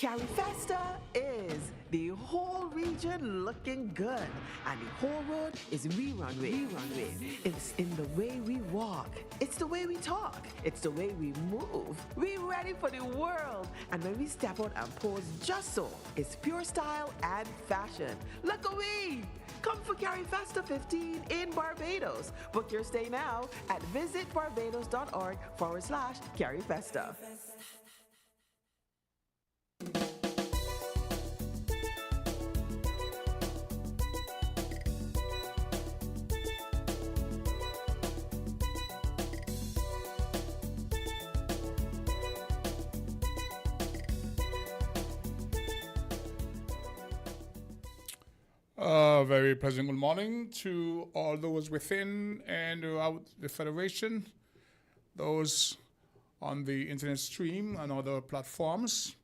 Carifesta is the whole region looking good, and the whole world is rerun with. It's in the way we walk, it's the way we talk, it's the way we move. We ready for the world, and when we step out and pose just so, it's pure style and fashion. Look away! Come for Carifesta 15 in Barbados. Book your stay now at visitbarbados.org/Carifesta. Very pleasant good morning to all those within and throughout the Federation, those on the internet stream and other platforms.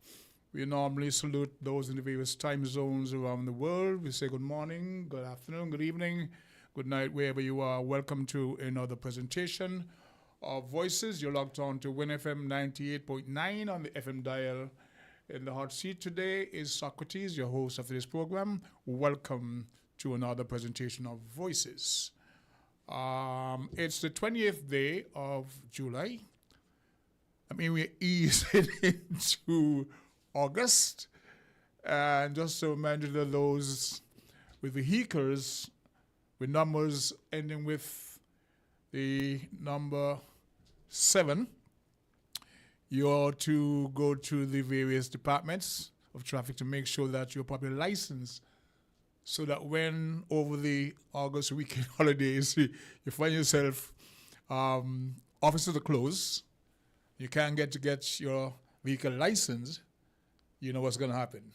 We normally salute those in the various time zones around the world. We say good morning, good afternoon, good evening, good night, wherever you are. Welcome to another presentation of Voices. You're logged on to winnfm 98.9 on the FM dial. In the hot seat today is Socrates, your host of this program. Welcome to another presentation of Voices. It's the 20th day of July. I mean, we're easing into August. And just to remind you of those with vehicles, with numbers ending with the number 7, you ought to go to the various departments of traffic to make sure that you're properly licensed, so that when over the August weekend holidays you find yourself offices are closed, you can't get your vehicle licensed, you know what's going to happen.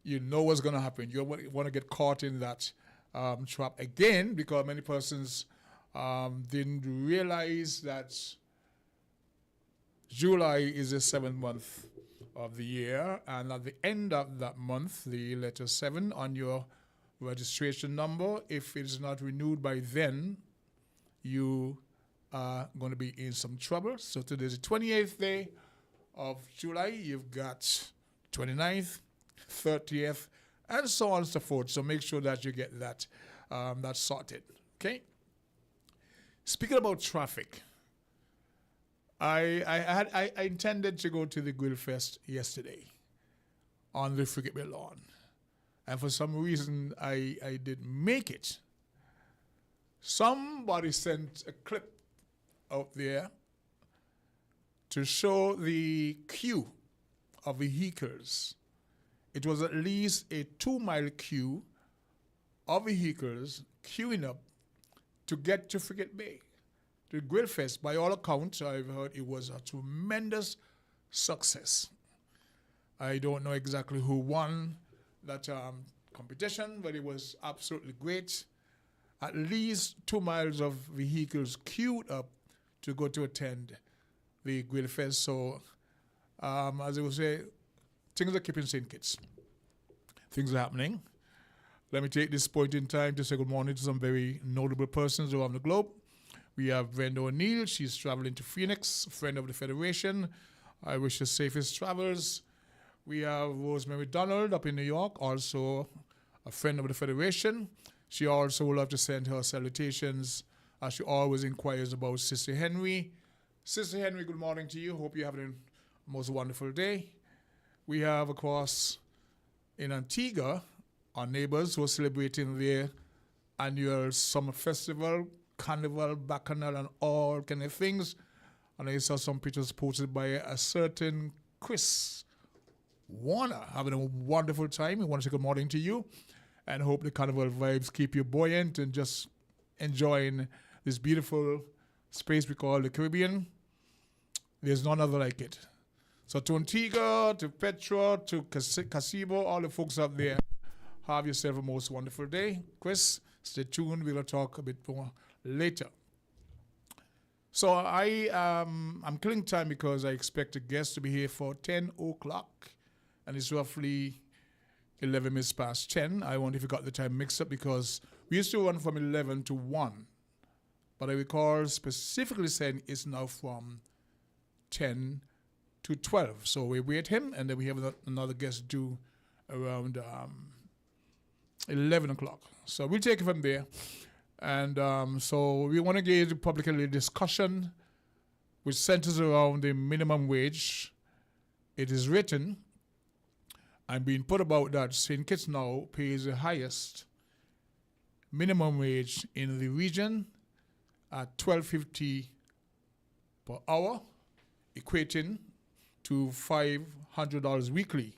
You know what's going to happen. You want to get caught in that trap again, because many persons didn't realize that July is the 7th month of the year, and at the end of that month, the letter 7 on your registration number, if it is not renewed by then, you are going to be in some trouble. So today's the 28th day of July. You've got 29th, 30th, and so on and so forth. So make sure that you get that sorted. Okay. Speaking about traffic, I intended to go to the Grill Fest yesterday on the Frigate Bay lawn, and for some reason I didn't make it. Somebody sent a clip out there to show the queue of vehicles. It was at least a 2-mile queue of vehicles queuing up to get to Frigate Bay. The Grill Fest, by all accounts, I've heard it was a tremendous success. I don't know exactly who won that competition, but it was absolutely great. At least 2 miles of vehicles queued up to go to attend the Grill Fest. So, as I would say, things are keeping St. Kitts. Things are happening. Let me take this point in time to say good morning to some very notable persons around the globe. We have Brenda O'Neill. She's traveling to Phoenix, a friend of the Federation. I wish her safest travels. We have Rosemary Donald up in New York, also a friend of the Federation. She also would love to send her salutations, as she always inquires about Sister Henry. Sister Henry, good morning to you. Hope you're having a most wonderful day. We have, of course, in Antigua, our neighbors who are celebrating their annual summer festival, carnival, bacchanal, and all kind of things. And I saw some pictures posted by a certain Chris Warner having a wonderful time. We want to say good morning to you and hope the carnival vibes keep you buoyant and just enjoying this beautiful space we call the Caribbean. There's none other like it. So to Antigua, to Petra, to Casibo, all the folks up there, have yourself a most wonderful day. Chris, stay tuned. We're going to talk a bit more later. So I'm killing time because I expect a guest to be here for 10 o'clock, and it's roughly 11 minutes past 10. I wonder if you got the time mixed up, because we used to run from 11 to 1, but I recall specifically saying it's now from 10 to 12. So we wait him, and then we have another guest due around 11 o'clock. So we'll take it from there. And so we want to engage in publicly discussion which centers around the minimum wage. It is written and being put about that St. Kitts now pays the highest minimum wage in the region at $12.50 per hour, equating to $500 weekly.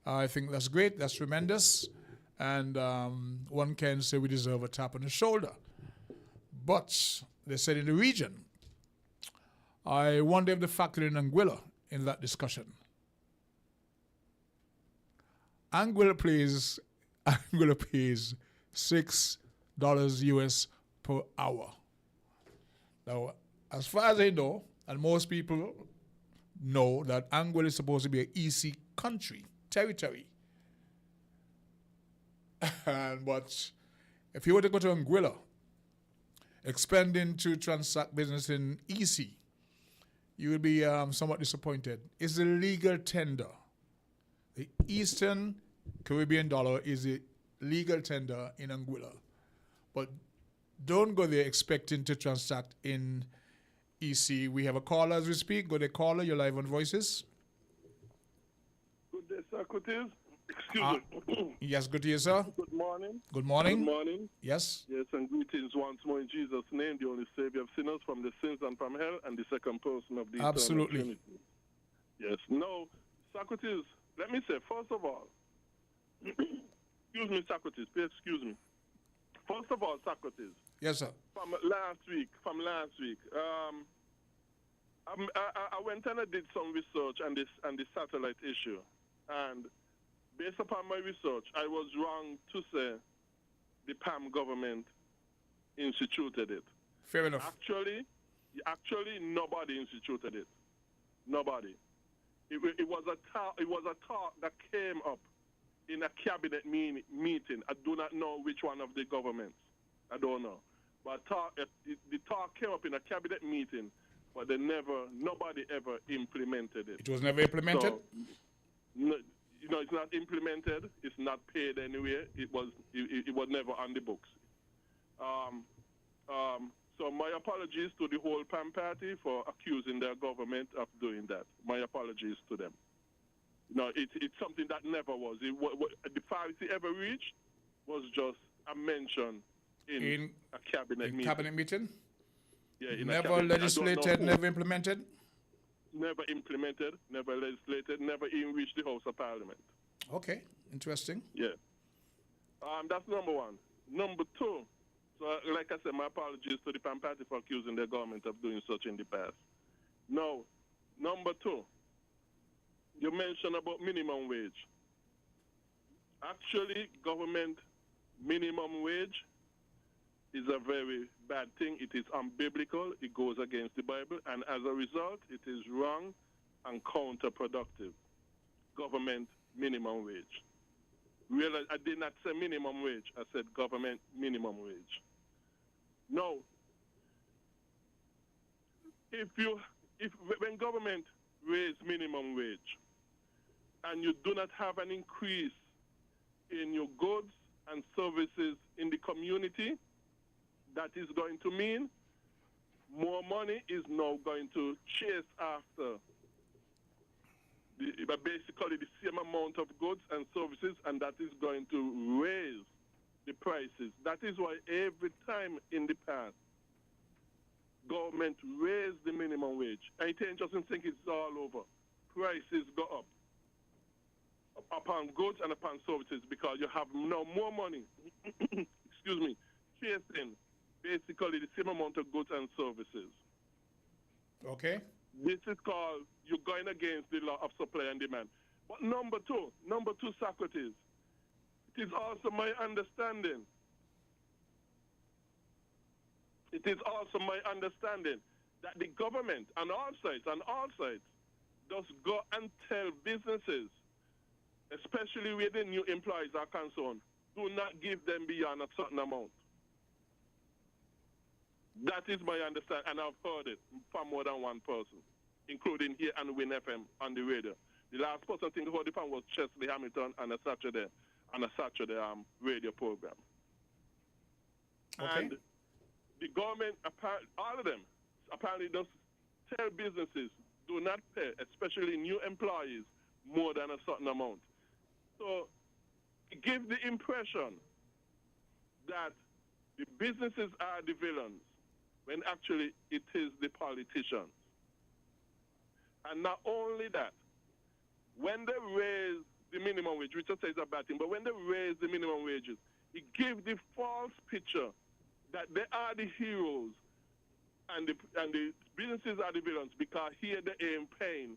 I think that's great. That's tremendous. And one can say we deserve a tap on the shoulder. But they said in the region, I wonder if they factored in Anguilla in that discussion. Anguilla pays $6 US per hour. Now, as far as I know, and most people know that Anguilla is supposed to be an EC country, territory. But if you were to go to Anguilla, expanding to transact business in EC, you will be somewhat disappointed. It's a legal tender. The Eastern Caribbean dollar is a legal tender in Anguilla. But don't go there expecting to transact in EC. We have a caller as we speak. Go there, caller. You're live on Voices. Good day, Socrates. Excuse me. Yes, good to you, sir. Good morning. Good morning. Good morning. Yes. Yes, and greetings once more in Jesus' name, the only Savior of sinners from the sins and from hell, and the second person of the Absolutely. eternal Trinity. Yes. No, Socrates, let me say, first of all, excuse me, Socrates, please excuse me. First of all, Socrates. Yes, sir. From last week, I went and I did some research on the satellite issue, and based upon my research, I was wrong to say the PAM government instituted it. Fair enough. Actually, nobody instituted it. Nobody. It was a talk that came up in a cabinet meeting. I do not know which one of the governments. I don't know. But the talk came up in a cabinet meeting, but nobody ever implemented it. It was never implemented? So, it's not implemented. It's not paid anywhere. It was never on the books. So my apologies to the whole PAM party for accusing their government of doing that. My apologies to them. It's something that never was. The farthest it ever reached was just a mention in a cabinet meeting. Cabinet meeting? Yeah, never legislated, never implemented? Never implemented, never legislated, never even reached the House of Parliament. Okay, interesting. Yeah. That's number one. Number two, so like I said, my apologies to the PAM party for accusing their government of doing such in the past. Now, number two, you mentioned about minimum wage. Actually, government minimum wage is a very bad thing. It is unbiblical. It goes against the Bible. And as a result, it is wrong and counterproductive. Government minimum wage. Realize I did not say minimum wage. I said government minimum wage. No. When government raise minimum wage and you do not have an increase in your goods and services in the community, that is going to mean more money is now going to chase after basically the same amount of goods and services, and that is going to raise the prices. That is why every time in the past, government raised the minimum wage. And it ain't just think it's all over. Prices go up upon goods and upon services because you have now more money, excuse me, chasing basically the same amount of goods and services. Okay. This is called you're going against the law of supply and demand. But number two, Socrates, it is also my understanding. It is also my understanding that the government on all sides, does go and tell businesses, especially where the new employees are concerned, do not give them beyond a certain amount. That is my understanding, and I've heard it from more than one person. including here and Win FM on the radio. The last person I think who the phone was Chesley Hamilton on a Saturday radio program. Okay. And the government, all of them, apparently does tell businesses do not pay, especially new employees, more than a certain amount. So it gives the impression that the businesses are the villains when actually it is the politicians. And not only that, when they raise the minimum wage, Richard says a bad thing, but when they raise the minimum wages, it gives the false picture that they are the heroes and the businesses are the villains, because here they ain't paying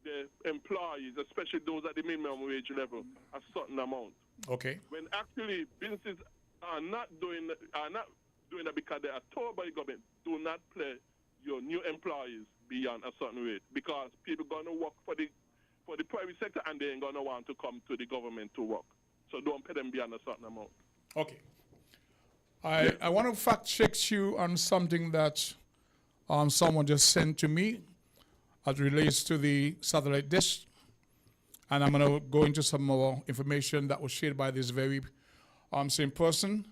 the employees, especially those at the minimum wage level, a certain amount. Okay. When actually businesses are not doing that because they are told by the government, do not pay your new employees beyond a certain rate, because people going to work for the private sector and they ain't going to want to come to the government to work. So don't pay them beyond a certain amount. Okay. I want to fact check you on something that someone just sent to me as it relates to the satellite dish. And I'm going to go into some more information that was shared by this very same person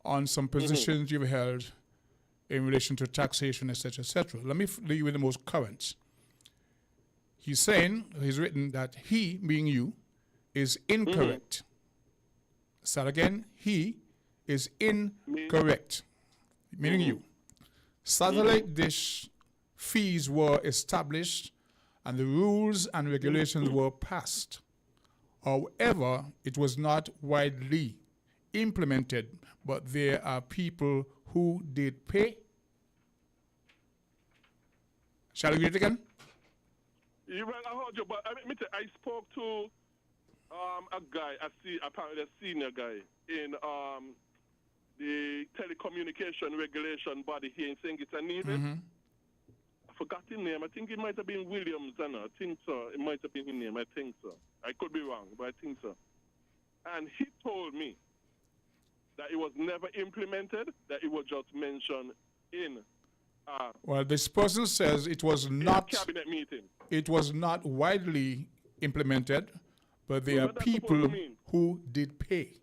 on some positions you've held in relation to taxation, etc., etc. Let me leave you with the most current. He's saying, he's written that he, being you, is incorrect. Start again. He is incorrect, meaning you. Satellite dish fees were established and the rules and regulations were passed. However, it was not widely implemented, but there are people who did pay. Shall we read it again? I heard you, but I spoke to a guy, apparently a senior guy in the telecommunication regulation body here in St. Kitts and Nevis. I forgot his name. I think it might have been Williams. I think so. It might have been his name. I think so. I could be wrong, but I think so. And he told me that it was never implemented, that it was just mentioned in well, this person says it was not cabinet meeting. It was not widely implemented, but there are people who did pay.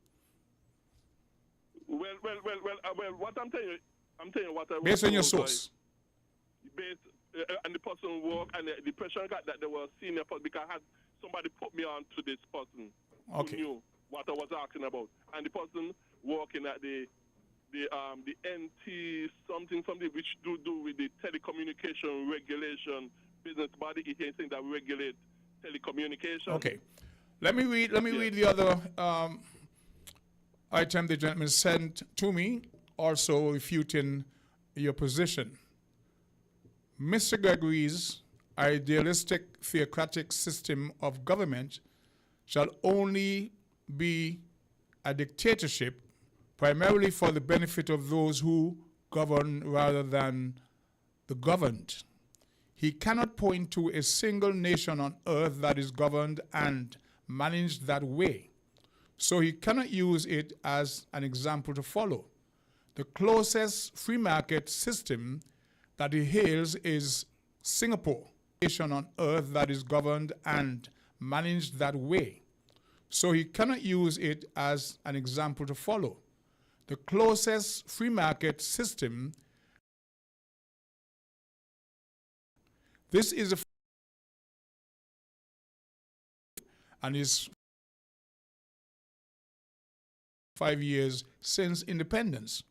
Well, what I'm telling you what I was based on your source. And the person worked, and the impression I got that there was senior person, because I had somebody put me on to this person who knew what I was asking about, and the person working at the NT something which do with the telecommunication regulation business body. It is saying that regulate telecommunication. Okay, let me read the other item the gentleman sent to me, also refuting your position. Mr. Gregory's idealistic theocratic system of government shall only be a dictatorship primarily for the benefit of those who govern rather than the governed. He cannot point to a single nation on earth that is governed and managed that way, so he cannot use it as an example to follow. The closest free market system that he hails is Singapore, a nation on earth that is governed and managed that way, so he cannot use it as an example to follow. The closest free market system, this is and is 5 years since independence.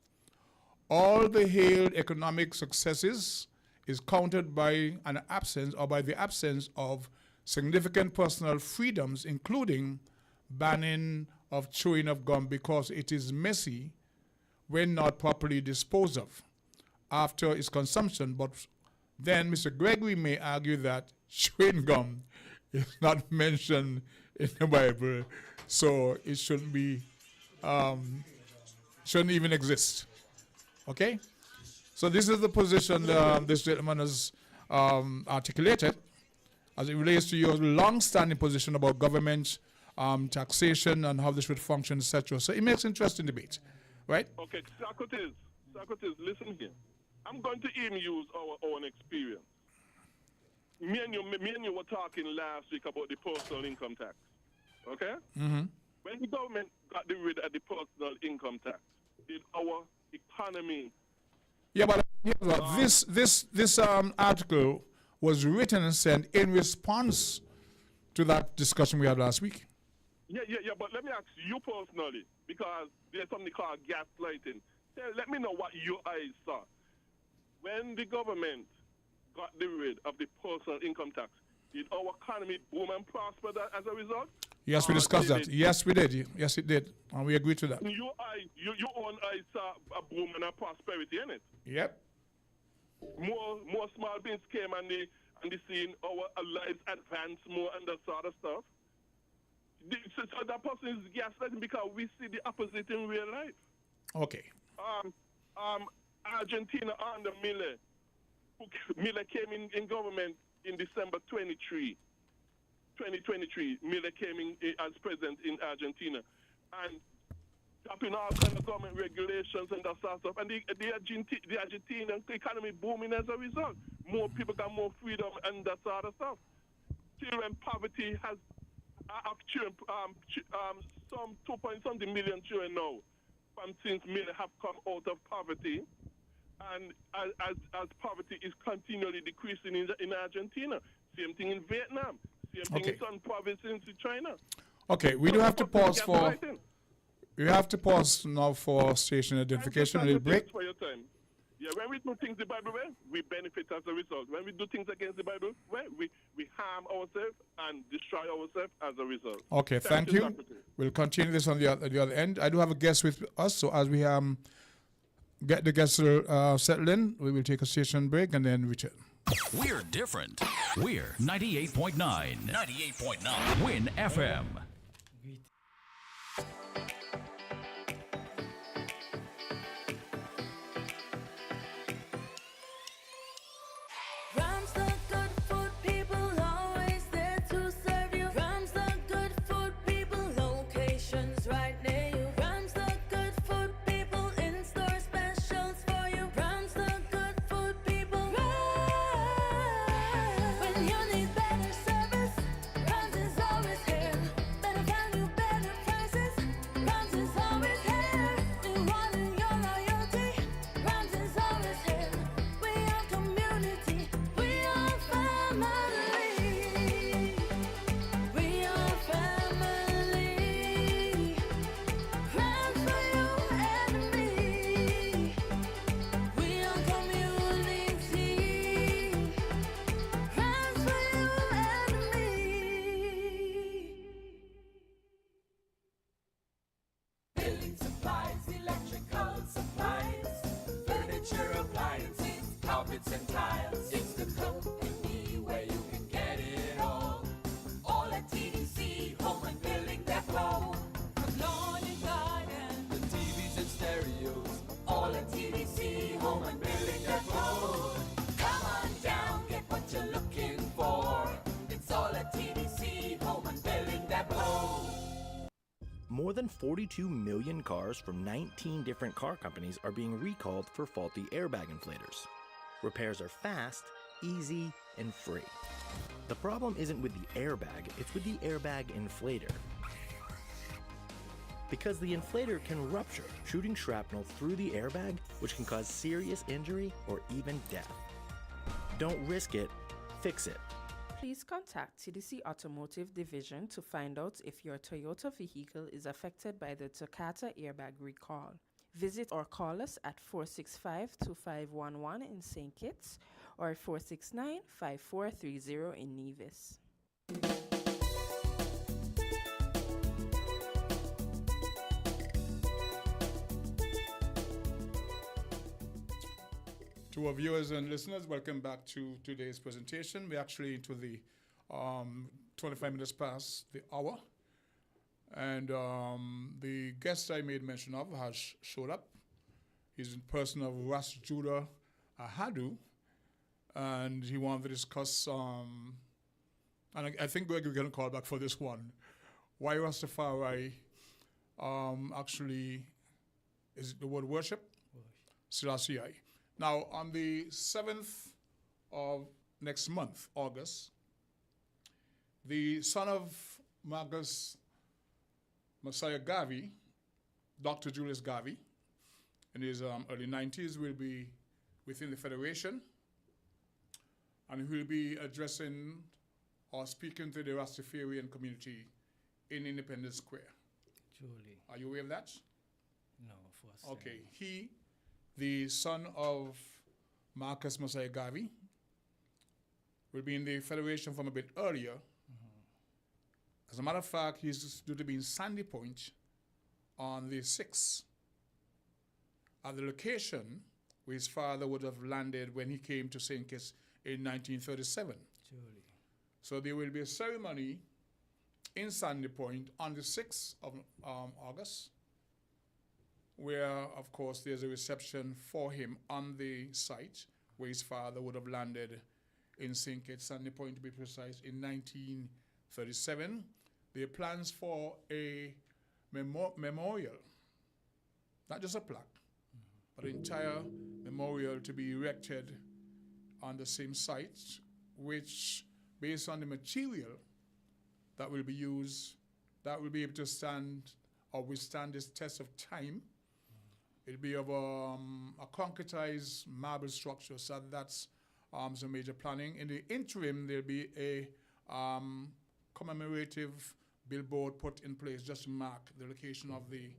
All the hailed economic successes is countered by an absence or by the absence of significant personal freedoms, including banning of chewing of gum because it is messy when not properly disposed of after its consumption. But then Mr. Gregory may argue that chewing gum is not mentioned in the Bible, so it shouldn't be, shouldn't even exist. Okay? So this is the position this gentleman has articulated as it relates to your long-standing position about government taxation and how this should function, etc. So it makes interesting debate, right? Okay, Socrates, listen here. I'm going to even use our own experience. me and you were talking last week about the personal income tax. Okay? Mm-hmm. When the government got rid of the personal income tax, did our economy... Yeah, but this article was written and sent in response to that discussion we had last week. Yeah, but let me ask you personally, because there's something called gaslighting. Let me know what your eyes saw. When the government got rid of the personal income tax, did our economy boom and prosper as a result? Yes, we discussed that. Yes, we did. Yes, it did. And we agree to that. Your own eyes saw a boom and a prosperity, innit? Yep. More small business came on the scene, our lives advanced more and that sort of stuff. So that person is gaslighting because we see the opposite in real life. Okay. Argentina under Miller. Miller came in government in December 2023. Miller came in as president in Argentina. And dropping all kind of government regulations and that sort of stuff. And the Argentinian economy booming as a result. More people got more freedom and that sort of stuff. Children poverty has some 2.something million children now since Miller have come out of poverty. And as poverty is continually decreasing in Argentina. Same thing in Vietnam. Same thing in some provinces in China. Okay, we do have to pause for... We have to pause now for station identification. A little break. For your time. Yeah, when we do things the Bible way, we benefit as a result. When we do things against the Bible way, we harm ourselves and destroy ourselves as a result. Okay, thank you. We'll continue this on the other end. I do have a guest with us, so as we get the guests settled in, we will take a station break and then return. We're different. We're 98.9. 98.9. Win FM. More than 42 million cars from 19 different car companies are being recalled for faulty airbag inflators. Repairs are fast, easy, and free. The problem isn't with the airbag, it's with the airbag inflator. Because the inflator can rupture, shooting shrapnel through the airbag, which can cause serious injury or even death. Don't risk it, fix it. Please contact TDC Automotive Division to find out if your Toyota vehicle is affected by the Takata airbag recall. Visit or call us at 465-2511 in St. Kitts or 469-5430 in Nevis. To our viewers and listeners, welcome back to today's presentation. We're actually into the 25 minutes past the hour. And the guest I made mention of has showed up. He's in person of Ras Judah Aadu. And he wanted to discuss, and I think we're going to call back for this one, why Rastafari actually is the word worship? Selassie. Now, on the 7th of next month, August, the son of Marcus Messiah Garvey, Dr. Julius Garvey, in his early 90s, will be within the Federation, and he will be addressing or speaking to the Rastafarian community in Independence Square. Truly. Are you aware of that? No, first. Okay. He, the son of Marcus Messiah Garvey, will be in the Federation from a bit earlier. As a matter of fact, he's due to be in Sandy Point on the 6th, at the location where his father would have landed when he came to St. Kitts in 1937. Truly. So there will be a ceremony in Sandy Point on the 6th of August, where, of course, there's a reception for him on the site where his father would have landed in St. Kitts, Sandy Point to be precise, in 1937. There are plans for a memorial, not just a plaque, but an entire memorial to be erected on the same site, which, based on the material that will be used, that will be able to stand or withstand this test of time. It'll be of a concretized marble structure, so that's some major planning. In the interim, there'll be a commemorative billboard put in place just to mark the location of the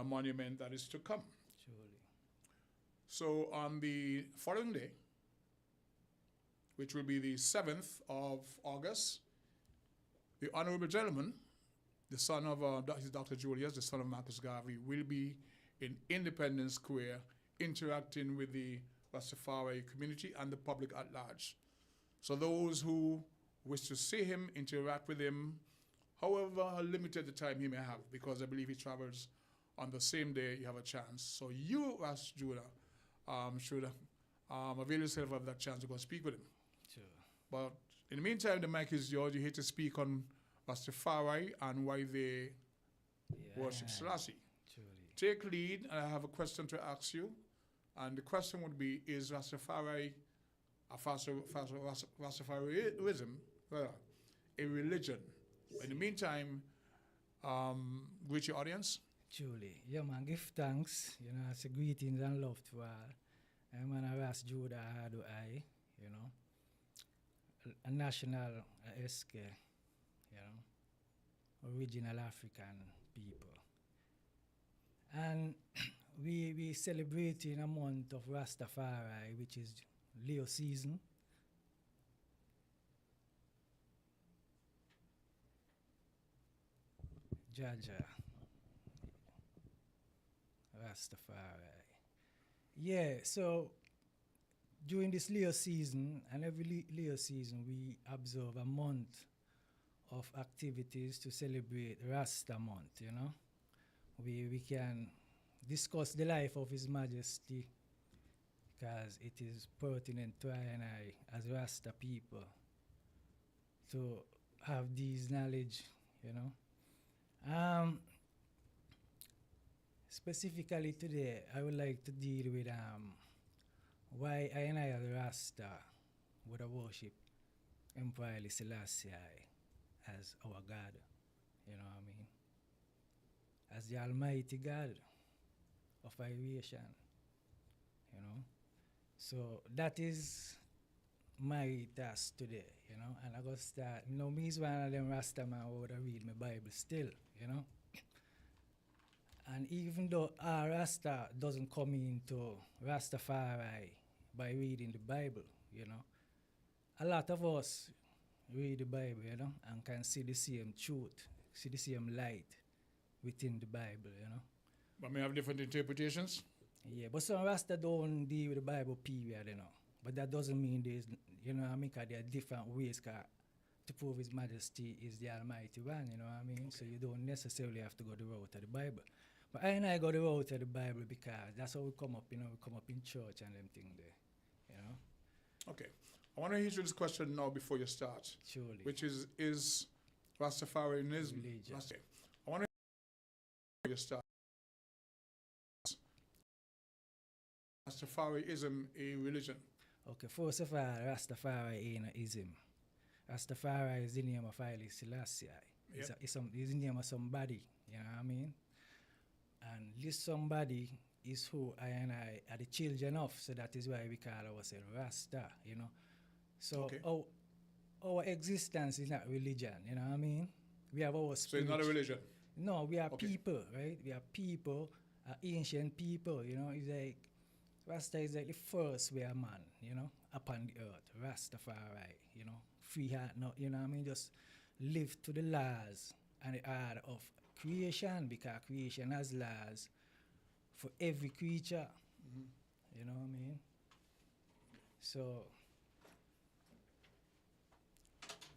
monument that is to come. Surely. So on the following day, which will be the 7th of August, the honorable gentleman, the son of Dr. Julius, the son of Marcus Garvey, will be in Independence Square interacting with the Rastafari community and the public at large. So those who wish to see him, interact with him, however limited the time he may have, because I believe he travels on the same day, you have a chance. So you, Ras Judah, should avail yourself of that chance to go speak with him. Sure. But in the meantime, the mic is yours. You're here to speak on Rastafari and why they worship Selassie. Truly. Take lead, and I have a question to ask you. And the question would be, is Rastafari, Rastafarianism, a religion? In the meantime, greet your audience. Truly. Yeah, man, give thanks. You know, it's a greetings and love to all. I'm an Ras Judah Aadu I, you know. A national SK, you know. Original African people. And we celebrating a month of Rastafari, which is Leo season. Jaja. Rastafari. Yeah, so during this Leo season, and every Leo season, we observe a month of activities to celebrate Rasta month, you know. We can discuss the life of His Majesty, because it is pertinent to I and I as Rasta people to have these knowledge, you know. Specifically today, I would like to deal with why I and I as Rasta would worship Emperor Haile Selassie as our God, you know what I mean? As the Almighty God of creation, you know. So that is my task today, you know. And I go start, you know, me is one of them Rasta man who would read my Bible still, you know. And even though our Rasta doesn't come into Rastafari by reading the Bible, you know, a lot of us read the Bible, you know, and can see the same truth, see the same light within the Bible, you know. But may have different interpretations? Yeah, but some Rasta don't deal with the Bible period, you know. But that doesn't mean there's, you know what I mean, because there are different ways to prove His Majesty is the Almighty One, you know what I mean? Okay. So you don't necessarily have to go the route of the Bible. But I and I go the route of the Bible because that's how we come up, you know, we come up in church and them thing there, you know. Okay. I want to hit you this question now before you start. Surely. Which is Rastafarianism. Religion. I want to before you start. Rastafarianism a religion? Okay, first of all, Rastafari ain't an ism. Rastafari is the name of Haile Selassie. Yep. It's the name of somebody, you know what I mean? And this somebody is who I and I are the children of, so that is why we call ourselves Rasta, you know. So Okay. our existence is not religion, you know what I mean? We have our So spirit. it's not a religion. No, we are Okay. people, right? We are people, ancient people, you know. It's like, Rasta is like the first we are man, you know, upon the earth. Rastafari, you know, free heart, no, you know what I mean? Just live to the laws and the order of creation, because creation has laws for every creature. You know what I mean? So,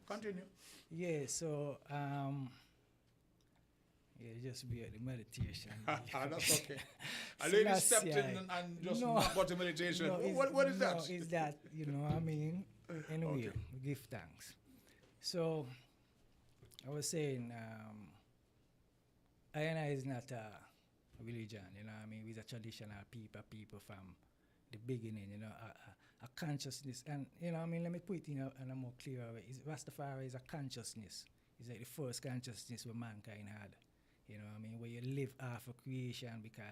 Continue. yeah, so, yeah, just be at the meditation. That's okay. A lady stepped in Selassie. and just No. knocked out the meditation. No, What is that? No, is that, you know what I mean? Anyway, Okay. we give thanks. So, I was saying, I is not a religion, you know what I mean? We're a traditional people from the beginning, you know, a consciousness. And, you know what I mean? Let me put it in a more clearer way. Rastafari is a consciousness. It's like the first consciousness where mankind had. You know what I mean? Where you live off of creation, because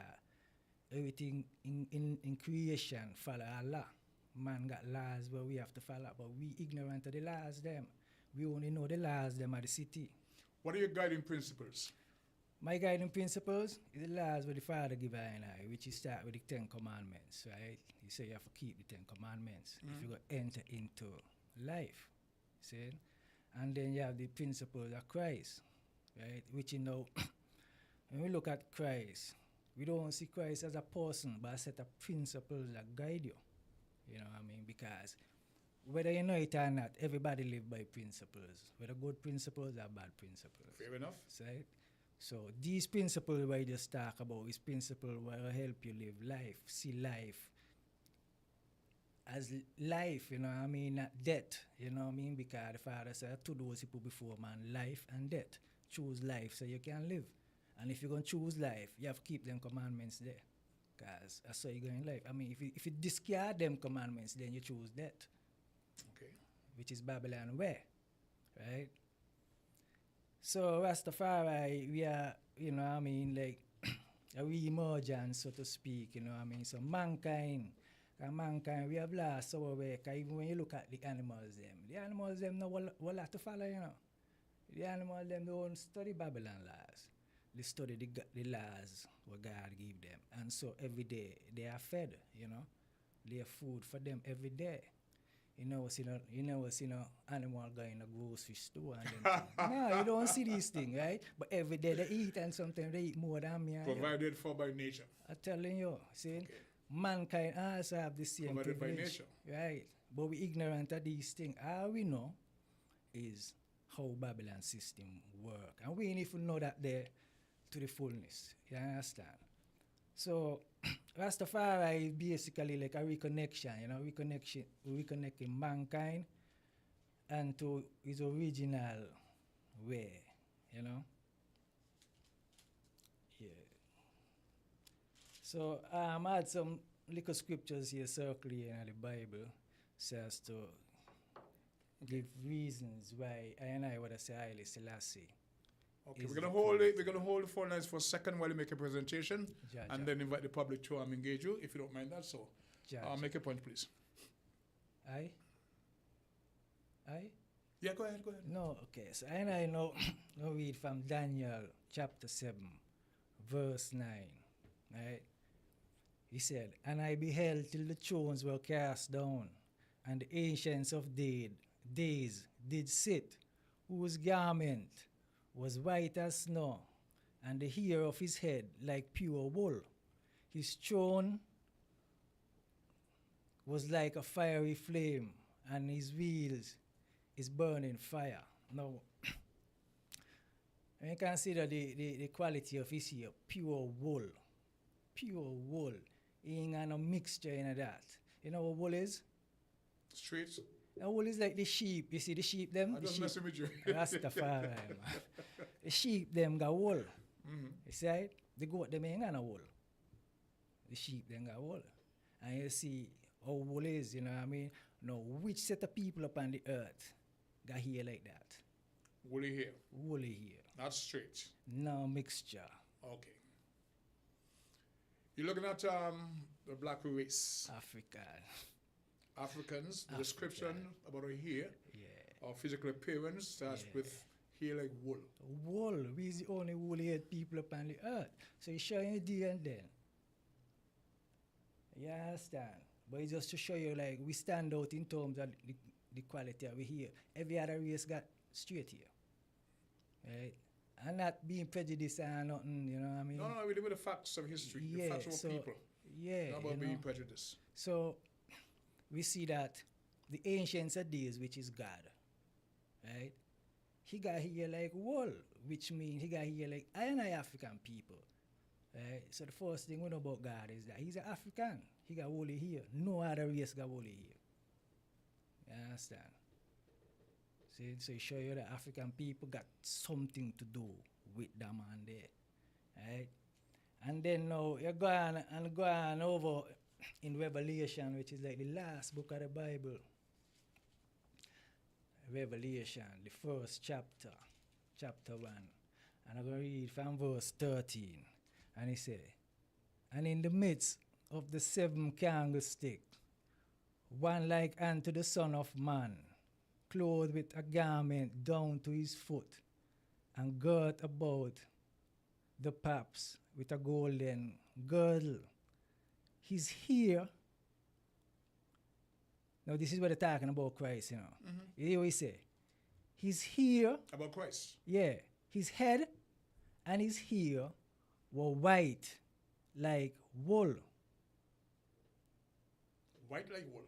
everything in creation follow Allah. Man got laws where we have to follow, but we ignorant of the laws them. We only know the laws them of the city. What are your guiding principles? My guiding principles is the laws where the Father give I and I, which is start with the 10 Commandments, right? He say you have to keep the 10 Commandments if you're going to enter into life, see? And then you have the principles of Christ, right? Which, you know, when we look at Christ, we don't see Christ as a person, but a set of principles that guide you. You know what I mean? Because whether you know it or not, everybody live by principles, whether good principles or bad principles. Fair enough. Right? So these principles I just talk about is principles will help you live life, see life as life, you know what I mean, not death, you know what I mean, because the Father said to those people before, man, life and death. Choose life so you can live. And if you're going to choose life, you have to keep them commandments there, because that's how you're going to live. I mean, if you discard them commandments, then you choose death, Okay. which is Babylon way, right? So Rastafari, we are, you know what I mean, like a re-emergence, so to speak, you know what I mean? So mankind, we have lost our way, because even when you look at the animals them know what lot to follow, you know. The animals them don't study Babylon laws. They study the laws what God give them. And so every day they are fed, you know. They have food for them every day. You know, animal guy in a grocery store and them thing. No, you don't see these things, right? But every day they eat, and sometimes they eat more than me. Provided for by nature. I'm telling you, see, mankind also have the same Provided by privilege, nature. right? But we ignorant of these things. All we know is how Babylon system work, and we need to know that there to the fullness. You understand? So Rastafari is basically like a reconnection, you know, reconnecting mankind and to his original way, you know. Yeah. So I had some little scriptures here circling in the Bible, says to give reasons why I and I would say Haile Selassie. Okay, Is we're gonna the hold correct. it. We're gonna hold the phone lines for a second while you make a presentation, Ja, and ja. then invite the public to engage you if you don't mind that. So, Ja, make a point, please. I? Yeah, go ahead. No, okay. So I know I read from Daniel chapter 7, verse 9. Right? He said, "And I beheld till the thrones were cast down, and the ancients of days did sit, whose garment was white as snow, and the hair of his head like pure wool. His throne was like a fiery flame, and his wheels is burning fire." Now, when you consider the quality of his hair, pure wool. He ain't got no mixture in that. You know what wool is? Streets. Wool is like the sheep. You see the sheep them? I'm The just sheep. messing with you. Rastafari, man. The sheep them got wool. You see it? The goat them ain't got no wool. The sheep them got wool. And you see how wool is, you know what I mean? Now, which set of people upon the earth got hair like that? Woolly hair, Woolly hair. not straight. No mixture. Okay. You're looking at the black race, African. Africans. The description about a hair or physical appearance starts with hair like wool. Wool. We're the only woolly haired people upon the earth. So it's showing you there and then. You understand? But it's just to show you like we stand out in terms of the quality of hair. Every other race got straight hair. Right? And not being prejudiced and nothing, you know what I mean? No, we live with the facts of history, the facts of people. Yeah. Not about being prejudiced. So we see that the ancients of days, which is God, right? He got here like wool, which means he got here like I and African people. Right? So the first thing we know about God is that he's an African. He got woolly hair. No other race got woolly hair. You understand? See, so it show you that African people got something to do with that man there. Right? And then now you go on over in Revelation, which is like the last book of the Bible. Revelation, the first chapter, chapter 1. And I'm going to read from verse 13. And he said, and in the midst of the 7 candlestick, one like unto the Son of Man, clothed with a garment down to his foot, and girt about the paps with a golden girdle. He's here. Now this is what they're talking about Christ, you know. You hear what he say? He's here. About Christ? Yeah. His head and his hair were white like wool. White like wool?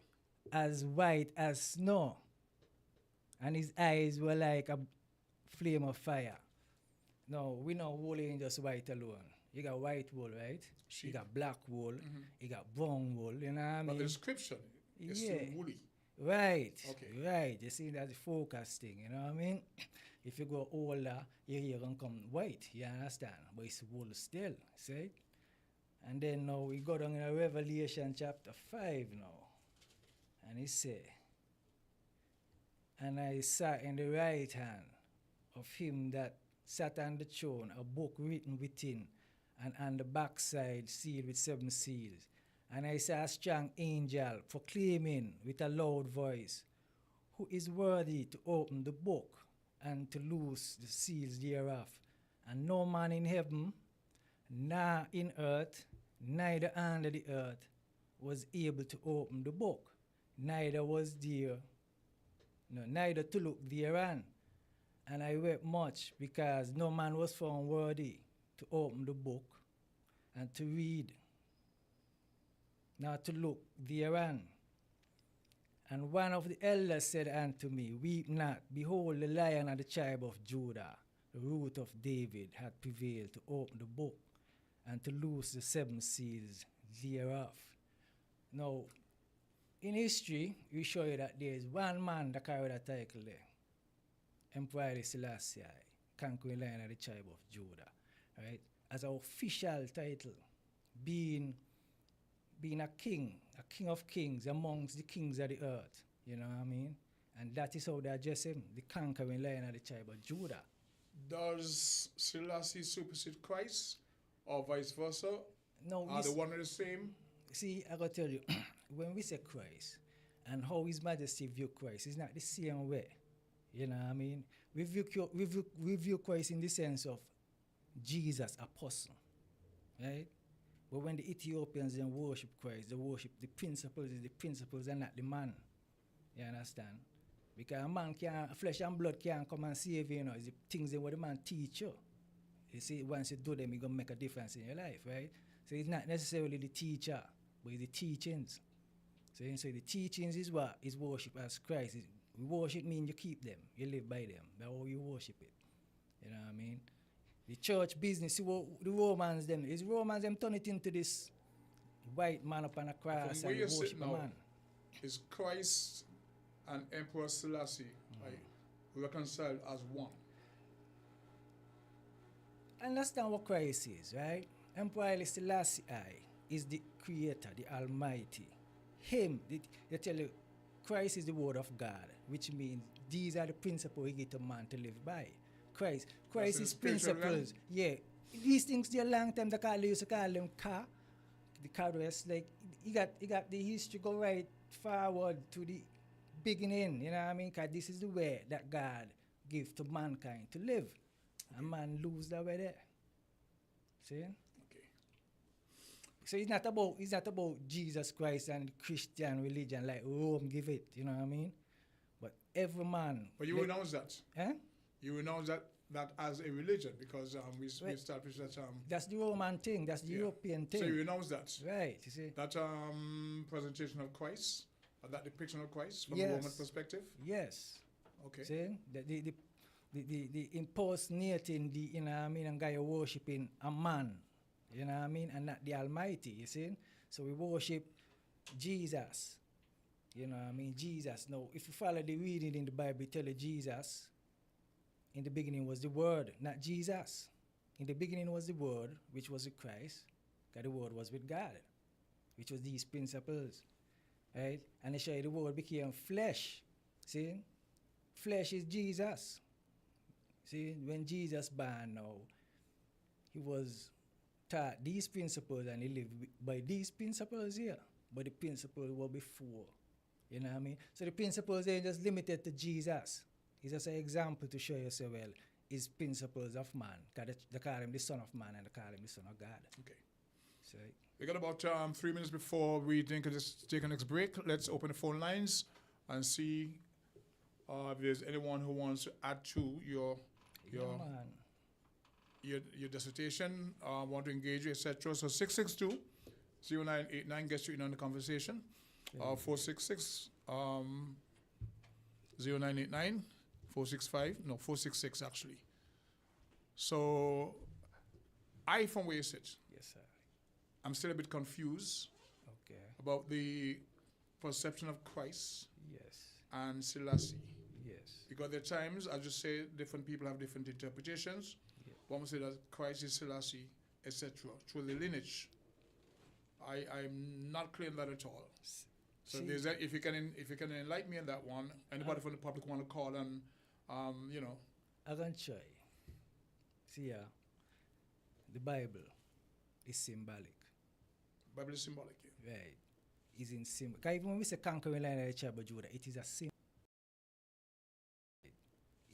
As white as snow. And his eyes were like a flame of fire. No, we know wool ain't just white alone. You got white wool, right? Sheep. You got black wool. You got brown wool, you know what I mean? But the description is still woolly. Right. Okay. Right. You see, that's the focus thing, you know what I mean? If you go older, your hair gonna come white, you understand? But it's wool still, see? And then now we go down in Revelation chapter 5 now. And he say, and I saw in the right hand of him that sat on the throne a book written within, and on the backside sealed with 7 seals. And I saw a strong angel proclaiming with a loud voice, who is worthy to open the book and to loose the seals thereof. And no man in heaven, nor in earth, neither under the earth, was able to open the book, neither to look thereon. And I wept much, because no man was found worthy to open the book and to read, nor to look thereon. And one of the elders said unto me, weep not, behold, the Lion of the tribe of Judah, the root of David, hath prevailed to open the book and to loose the 7 seals thereof. Now, in history, we show you that there is one man that carried that title there. Emperor Haile Selassie, conquering Lion of the tribe of Judah, right? As an official title, being a king of kings amongst the kings of the earth, you know what I mean? And that is how they address him, the conquering Lion of the tribe of Judah. Does Selassie supersede Christ, or vice versa? No, are they one and the same? See, I gotta tell you, when we say Christ and how His Majesty view Christ, it's not the same way. You know what I mean? We view Christ in the sense of Jesus, apostle, right? But when the Ethiopians then worship Christ, they worship the principles and not the man. You understand? Because a man flesh and blood can't come and save you, you know. It's the things that what the man teach you. You see, once you do them, it's going to make a difference in your life, right? So it's not necessarily the teacher, but it's the teachings. So the teachings is what is worship as Christ. Worship means you keep them, you live by them. That's how you worship it. You know what I mean? The church business, the Romans them turn it into this white man upon a cross and worship a man. Is Christ and Emperor Selassie reconciled as one? Understand what Christ is, right? Emperor Haile Selassie is the creator, the Almighty. they tell you, Christ is the word of God, which means these are the principles he get a man to live by. Christ is principles. Yeah. These things they a long time they used to call them car. The car was like he got the history go right forward to the beginning, you know what I mean? Because this is the way that God give to mankind to live. Okay. And man lose that way there. See? Okay. So it's not about Jesus Christ and Christian religion like Rome give it, you know what I mean? But every man. But you renounce that. Eh? You renounce that as a religion because we established that. That's the Roman thing. That's the European thing. So you renounce that. Right. You see. That presentation of Christ, that depiction of Christ from the Roman perspective. Yes. Okay. See the impersonating the, you know what I mean, and guy worshiping a man, you know what I mean, and not the Almighty. You see. So we worship Jesus. You know what I mean? Jesus. Now, if you follow the reading in the Bible, it tell you Jesus. In the beginning was the Word, not Jesus. In the beginning was the Word, which was with Christ. because the Word was with God, which was these principles. Right? And they show you the Word became flesh. See? Flesh is Jesus. See? When Jesus born now, he was taught these principles and he lived by these principles here. But the principles were before. You know what I mean? So the principles ain't just limited to Jesus. It's just an example to show you so well his principles of man. Because they call him the Son of Man and they call him the Son of God. Okay. So we got about 3 minutes before we think of just take a next break. Let's open the phone lines and see if there's anyone who wants to add to your dissertation, want to engage you, etc. So 662-0989 gets you in on the conversation. 466 0989 465 no 466 actually. So I, from where you sit, yes, sir. I'm still a bit confused about the perception of Christ and Selassie. Yes. Because there are times, as you say, different people have different interpretations. One will say that Christ is Selassie, etc. through the lineage. I'm not clear that at all. So there's that, if you can enlighten me on that one, anybody from the public want to call and I can try. See the Bible is symbolic. Bible is symbolic, yeah. Right. It's in symbol. Because even when we say conquering line of the tribe of Judah, it is a symbol.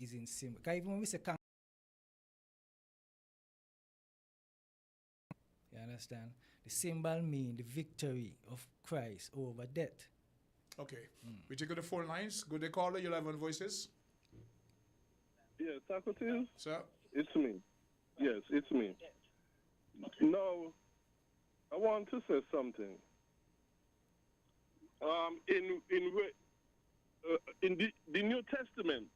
It's in symbol. Because even when we say you understand? The symbol means the victory of Christ over death. Okay. We take the phone lines. Good day, caller. You'll have 1 voices. Yes, Socrates? Sir? It's me. Yes, it's me. Now, I want to say something. In the New Testament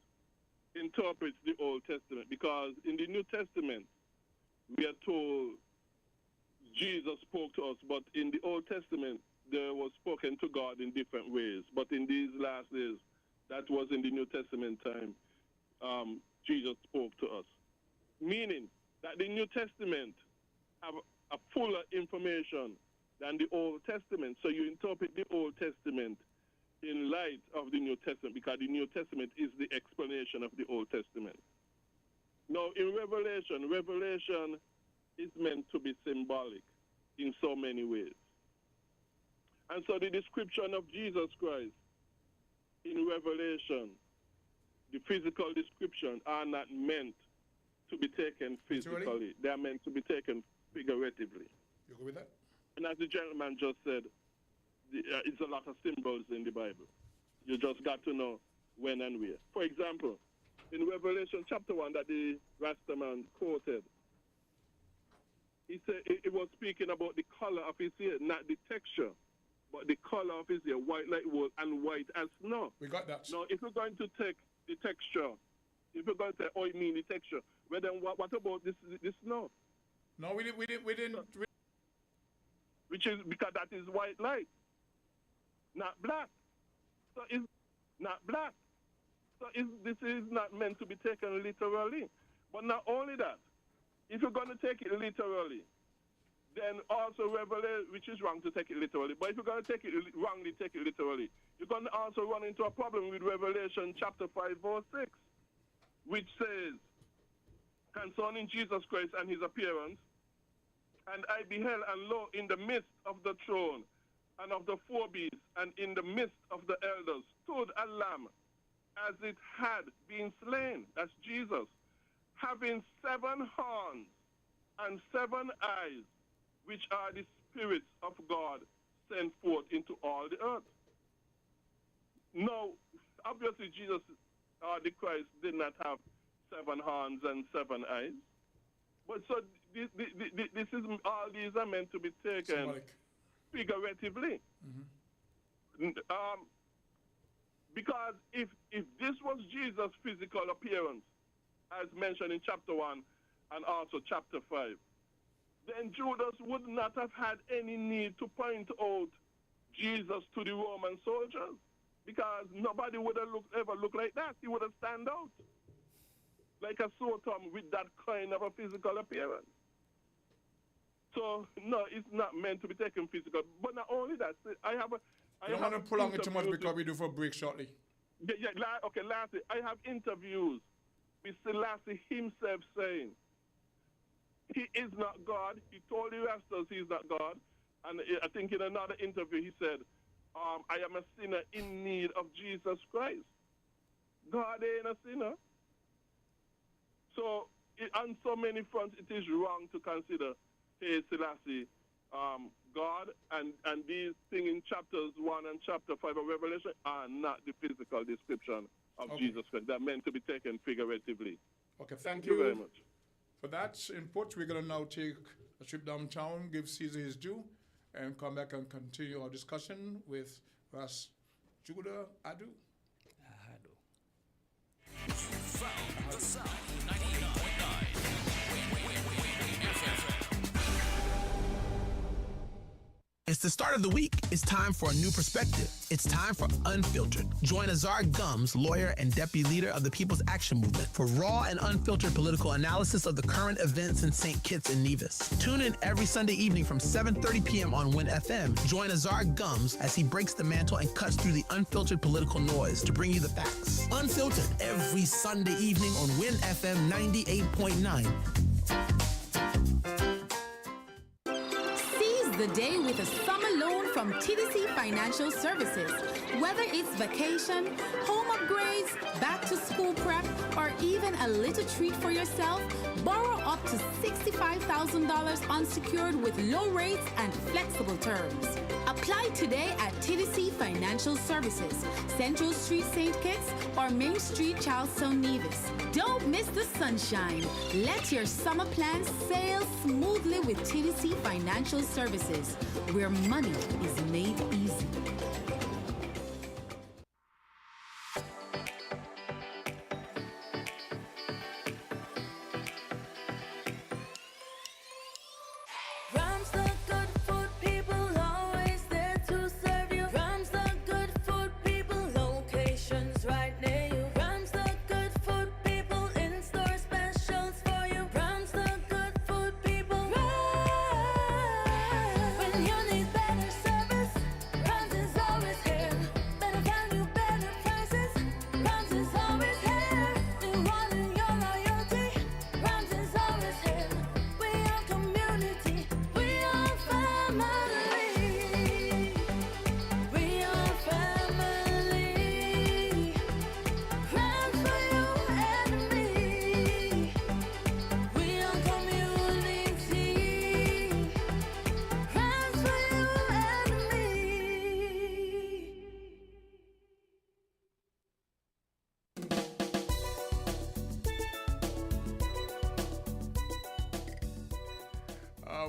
interprets the Old Testament, because in the New Testament we are told Jesus spoke to us, but in the Old Testament there was spoken to God in different ways. But in these last days, that was in the New Testament time, Jesus spoke to us. Meaning that the New Testament have a fuller information than the Old Testament. So you interpret the Old Testament in light of the New Testament, because the New Testament is the explanation of the Old Testament. Now in Revelation is meant to be symbolic in so many ways. And so the description of Jesus Christ in Revelation, the physical description, are not meant to be taken physically. They are meant to be taken figuratively. You go with that? And as the gentleman just said, it's a lot of symbols in the Bible. You just got to know when and where. For example, in Revelation chapter 1 that the Rastaman quoted, he said it was speaking about the color of his hair, not the texture, but the color of his hair, white like wool and white as snow. We got that. Now, if you're going to take the texture, if you're going to say, oh, you mean the texture, well then what about this snow? No, we didn't. Which is because that is white light, not black. So it's not black. So this is not meant to be taken literally. But not only that, if you're going to take it literally, then also revelation, which is wrong to take it literally. But if you're going to take it wrongly, take it literally. You're going to also run into a problem with Revelation chapter 5, verse 6, which says, concerning Jesus Christ and his appearance, and I beheld, and lo, in the midst of the throne and of the four beasts, and in the midst of the elders, stood a lamb, as it had been slain, that's Jesus, having 7 horns and 7 eyes, which are the spirits of God sent forth into all the earth. Now, obviously Jesus, the Christ, did not have 7 horns and 7 eyes. But so this is, all these are meant to be taken Symbolic. Figuratively. Because if this was Jesus' physical appearance, as mentioned in chapter 1 and also chapter 5, then Judas would not have had any need to point out Jesus to the Roman soldiers, because nobody would have ever looked like that. He would have stand out like a sore thumb with that kind of a physical appearance. So, no, it's not meant to be taken physical. But not only that, I don't want to prolong it too much because we do for a break shortly. Okay, lastly, I have interviews with Selassie himself saying he is not God. He told the Rastas he's not God. And I think in another interview he said, I am a sinner in need of Jesus Christ. God ain't a sinner. So, on so many fronts, it is wrong to consider Selassie God, and these things in chapters 1 and chapter 5 of Revelation are not the physical description of Jesus Christ. They're meant to be taken figuratively. Okay, thank you very much. For that input, we're going to now take a trip downtown, give Caesar his due, and come back and continue our discussion with Ras Judah Aadu. Found the sound 98.9. Win FM. It's the start of the week. It's time for a new perspective. It's time for Unfiltered. Join Azar Gums, lawyer and deputy leader of the People's Action Movement, for raw and unfiltered political analysis of the current events in St. Kitts and Nevis. Tune in every Sunday evening from 7:30 p.m. on Win FM. Join Azar Gums as he breaks the mantle and cuts through the unfiltered political noise to bring you the facts. Unfiltered every Sunday evening on Win FM 98.9. The day with a summer loan from TDC Financial Services. Whether it's vacation, home upgrades, back to school prep, or even a little treat for yourself, borrow up to $65,000 unsecured with low rates and flexible terms. Apply today at TDC Financial Services, Central Street, St. Kitts, or Main Street, Charlestown, Nevis. Don't miss the sunshine. Let your summer plans sail smoothly with TDC Financial Services, where money is made easy.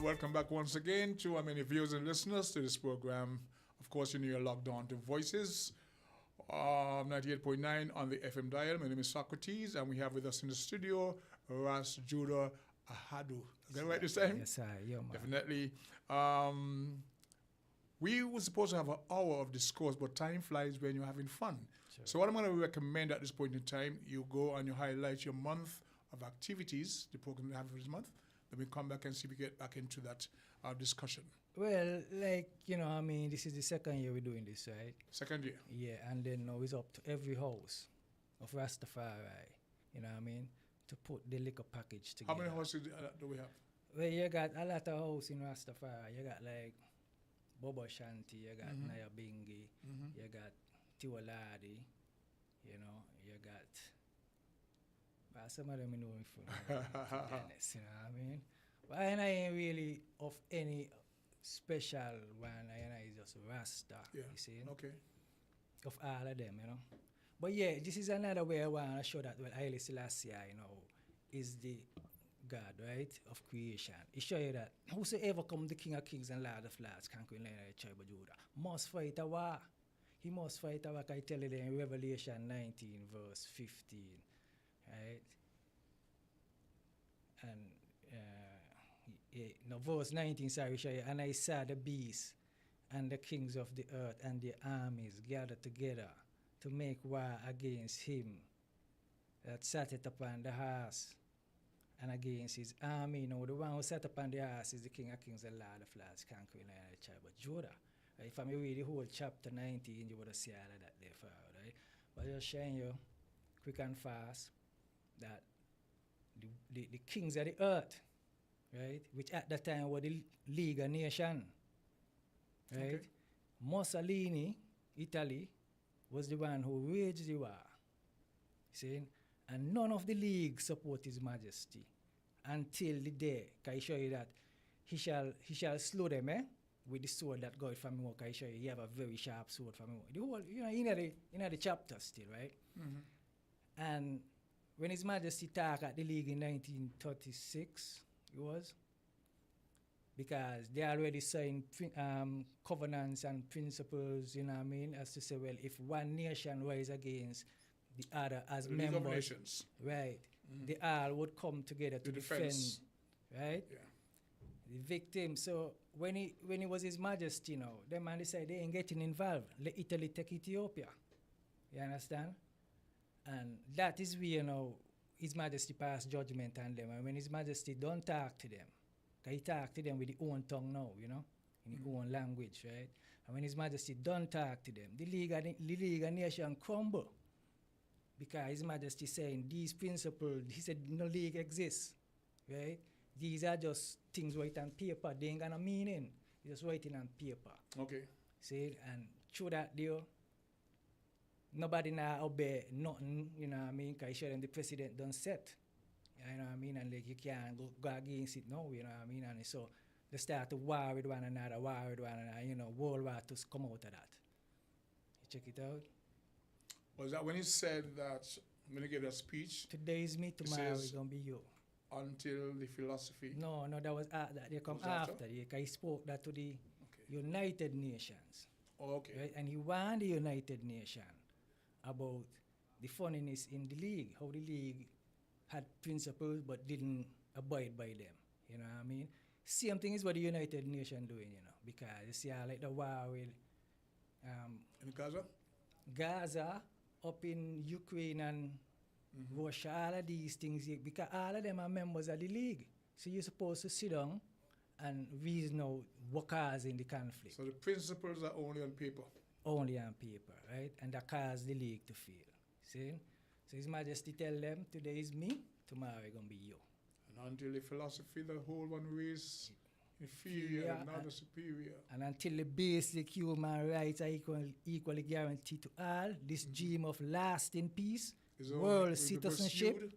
Welcome back once again to our many viewers and listeners to this program. Of course, you know you're logged on to Voices, 98.9 on the FM dial. My name is Socrates, and we have with us in the studio Ras Judah Aadu. Is that right this time? Yes, sir. Yeah, man. Definitely. We were supposed to have an hour of discourse, but time flies when you're having fun. Sure. So what I'm going to recommend at this point in time, you go and you highlight your month of activities, the program you have for this month, Then we come back and see if we get back into that discussion. Well, like, you know, I mean, this is the second year we're doing this, right? Second year. Yeah, and then now it's up to every house of Rastafari, you know what I mean, to put the liquor package together. How many houses do we have? Well, you got a lot of houses in Rastafari. You got like Bobo Shanti, you got Naya Bingi, you got Tiwaladi, you know, you got... But some of them you know me from, Dennis, you know what I mean? But I ain't really of any special one. I is just Rasta, you see? Okay. Of all of them, you know? But yeah, this is another way I want to show that, well, Haile Selassie, you know, is the God, right, of creation. He show you that whosoever come the King of Kings and Lord of Lords, conquering land of the tribe of Judah, must fight a war. He must fight a war, I tell you in Revelation 19, verse 15, right? And, no, verse 19, sorry, show you, and I saw the beast and the kings of the earth and their armies gathered together to make war against him that sat it upon the horse and against his army. Now, the one who sat upon the horse is the King of Kings and Lord of Lords, conquering the tribe of Judah. Right? If I may read the whole chapter 19, you would have seen all of that there for you, right? But just showing you, quick and fast, that the kings of the earth, right, which at that time were the League of Nations, right? Okay. Mussolini, Italy, was the one who waged the war, see? And none of the League support His Majesty until the day, can I show you that he shall slow them, with the sword that goes from him, can I show you, he have a very sharp sword from him. The whole, you know, the chapter still, right? And when His Majesty talked at the League in 1936, it was, because they already signed covenants and principles, you know what I mean, as to say, well, if one nation rise against the other as the members, League of Nations. Right, they all would come together to defend, right? Yeah. The victim. So when he was His Majesty, you know, the man decided they ain't getting involved. Let Italy take Ethiopia. You understand? And that is where, you know, His Majesty passed judgment on them. And when His Majesty don't talk to them, he talk to them with the own tongue now, you know, in the own language, right? And when His Majesty don't talk to them, the League of Nations crumble. Because His Majesty saying these principles, he said no league exists, right? These are just things written on paper. They ain't got no meaning. It's just writing on paper. Okay. See, and through that deal, nobody now obey nothing, you know what I mean? Because he showed them the president done set. You know what I mean? And like you can't go against it now, you know what I mean? And so they start to war with one another, you know, World War II come out of that. You check it out. Was that when he said that, when he gave that speech? Today is me, tomorrow is going to be you. Until the philosophy? No, that was that. They come after. He spoke that to the United Nations. Oh, okay. Right? And he warned the United Nations about the funniness in the League, how the League had principles but didn't abide by them. You know what I mean? Same thing is what the United Nations doing, you know, because you see like the war with in Gaza? Gaza, up in Ukraine and Russia, all of these things, because all of them are members of the League. So you're supposed to sit down and reason out what causing the conflict. So the principles are only on paper? Only on paper, right? And that caused the League to fail. See? So His Majesty tell them, today is me, tomorrow it's going to be you. And until the philosophy, the whole one race inferior and not superior. And until the basic human rights are equally guaranteed to all, this dream of lasting peace, world citizenship,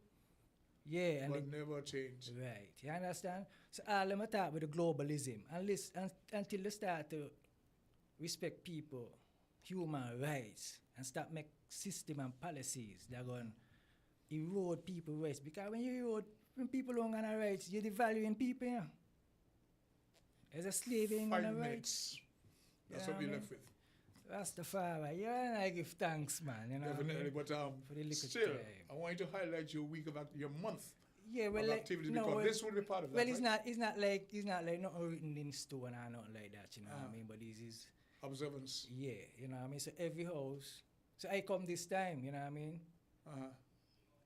but never change. Right, you understand? So all them attack with the globalism, until they start to respect people, human rights, and start make system and policies that are going to erode people's rights. Because when people don't have rights, you're devaluing people, you know? As a slave, you ain't got rights. That's what we left with. Rastafari, yeah, and I give thanks, man. You know, definitely, but for the still, time. I want you to highlight your week of your month. Yeah, well, of like, activity, no, because well, this will be part of that. Well, right? it's not like not written in stone or nothing like that. You know what I mean? But this is observance. Yeah, you know what I mean. So every house. So I come this time. You know what I mean?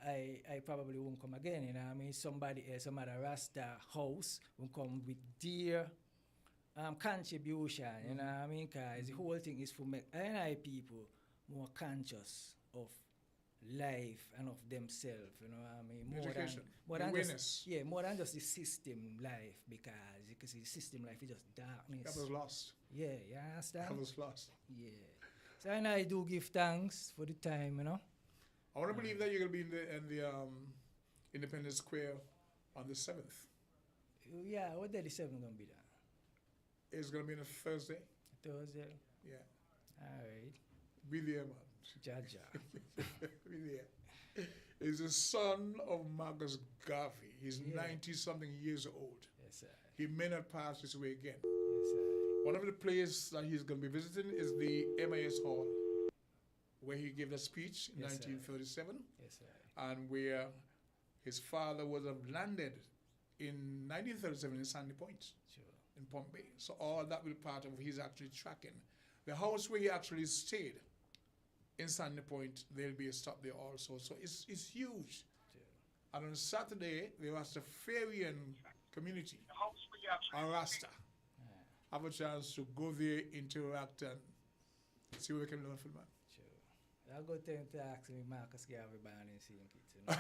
I probably won't come again, you know what I mean? Somebody else, some other Rasta house will come with their contribution, you know what I mean? Because the whole thing is for make I people more conscious of life and of themselves, you know what I mean? Education, more than awareness. more than just the system life, because you can see the system life is just darkness. That was lost. Yeah, you understand? That was lost. Yeah. So and I do give thanks for the time, you know. I want to believe that you're going to be in the Independence Square on the 7th. Yeah, what day the 7th going to be there? It's going to be on a Thursday. Thursday? Yeah. All right. Be there, man. Jaja. Be there. He's the son of Marcus Garvey. He's 90-something years old. Yes, sir. He may not pass this way again. Yes, sir. One of the places that he's going to be visiting is the MIS Hall, where he gave a speech in 1937, yes, sir. and where his father was landed in 1937 in Sandy Point, in Pompey. So all that will be part of his actually tracking. The house where he actually stayed in Sandy Point, there'll be a stop there also. So it's huge. And on Saturday, the Rastafarian community, Rasta, have a chance to go there, interact, and see what we can learn from that. Sure. I'll go tell him to ask me Marcus Garvey band and see him kids, you know?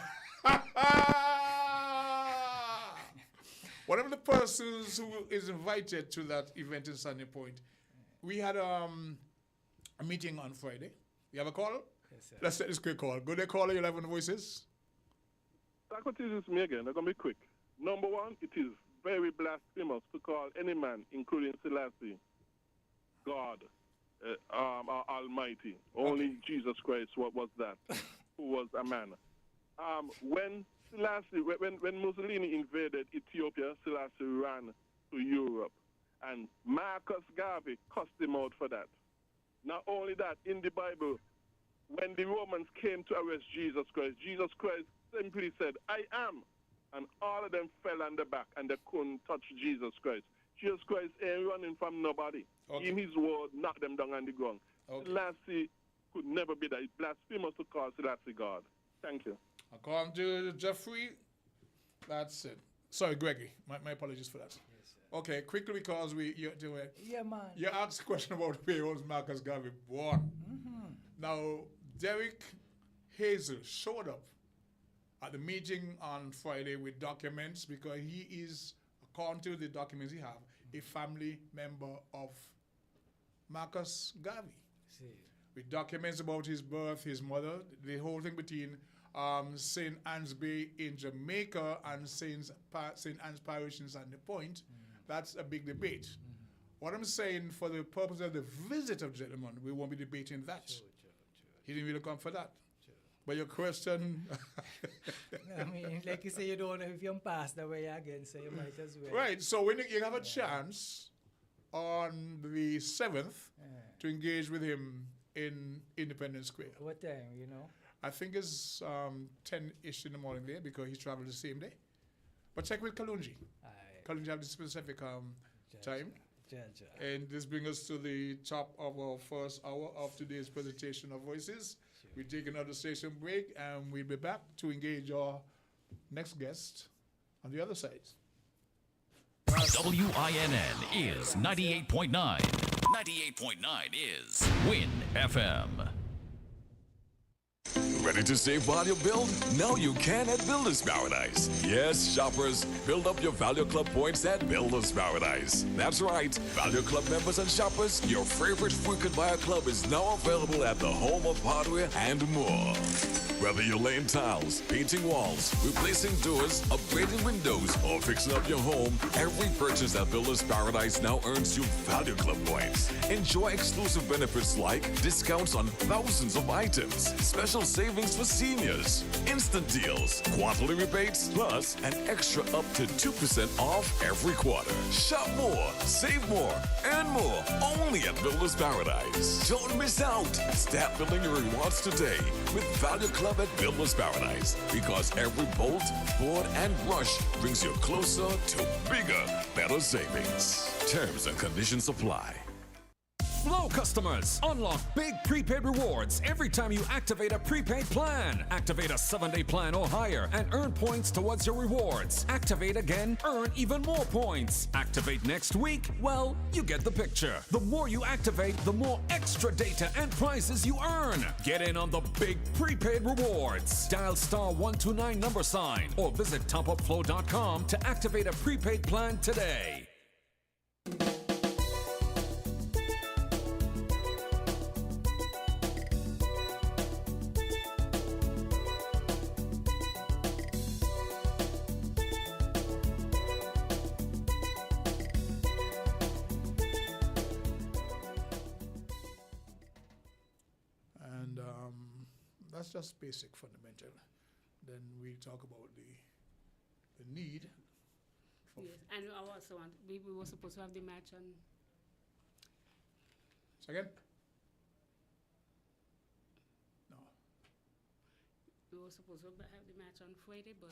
One of the persons who is invited to that event in Sunny Point, we had a meeting on Friday. You have a call? Yes, sir. Let's take this quick call. Go there, caller, you'll have on the voices. This is me again. I'm going to be quick. Number one, it is very blasphemous to call any man, including Selassie, God, or Almighty. Only Jesus Christ was that, who was a man. When Selassie, when Mussolini invaded Ethiopia, Selassie ran to Europe, and Marcus Garvey cussed him out for that. Not only that, in the Bible, when the Romans came to arrest Jesus Christ simply said, I am. And all of them fell on the back and they couldn't touch Jesus Christ. Jesus Christ ain't running from nobody. Okay. In his word, knock them down on the ground. Okay. Selassie could never be that. It's blasphemous to call Selassie God. Thank you. According to Jeffrey, that's it. Sorry, Gregory. My apologies for that. Yes, sir. Okay, quickly because you're doing. Yeah, man. You asked a question about where was Marcus Garvey born. Mm-hmm. Now, Derek Hazel showed up at the meeting on Friday with documents because he is, according to the documents he have, a family member of Marcus Garvey. See. With documents about his birth, his mother, the whole thing between St. Anne's Bay in Jamaica and St. Anne's Parish in Sandy Point. That's a big debate. What I'm saying, for the purpose of the visit of gentlemen, we won't be debating that. Sure. He didn't really come for that. But your question... I mean, like you say, you don't know if you're passed away again, so you might as well. Right, so when you have a chance on the 7th to engage with him in Independence Square. What time, you know? I think it's 10-ish in the morning there because he traveled the same day. But check with Kalunji. Kalunji have the specific time. And this brings us to the top of our first hour of today's presentation of Voices. We take another station break and we'll be back to engage our next guest on the other side. WINN is 98.9. 98.9 is Win FM. Ready to save while you build? Now you can at Builders Paradise. Yes, shoppers, build up your Value Club points at Builders Paradise. That's right, Value Club members and shoppers, your favorite frequent buyer club is now available at the home of hardware and more. Whether you're laying tiles, painting walls, replacing doors, upgrading windows, or fixing up your home, every purchase at Builders Paradise now earns you Value Club points. Enjoy exclusive benefits like discounts on thousands of items, special savings for seniors, instant deals, quarterly rebates, plus an extra up to 2% off every quarter. Shop more, save more, earn more, only at Builders Paradise. Don't miss out. Start building your rewards today with Value Club at Builders Paradise, because every bolt, board, and brush brings you closer to bigger, better savings. Terms and conditions apply. Flow customers, unlock big prepaid rewards every time you activate a prepaid plan. Activate a 7-day plan or higher and earn points towards your rewards. Activate again, earn even more points. Activate next week, well, you get the picture. The more you activate, the more extra data and prizes you earn. Get in on the big prepaid rewards. Dial *129 # or visit topupflow.com to activate a prepaid plan today. And that's just basic, fundamental. Then we talk about the need. Yes, and I also want, we were supposed to have the match on. Second? No. We were supposed to have the match on Friday, but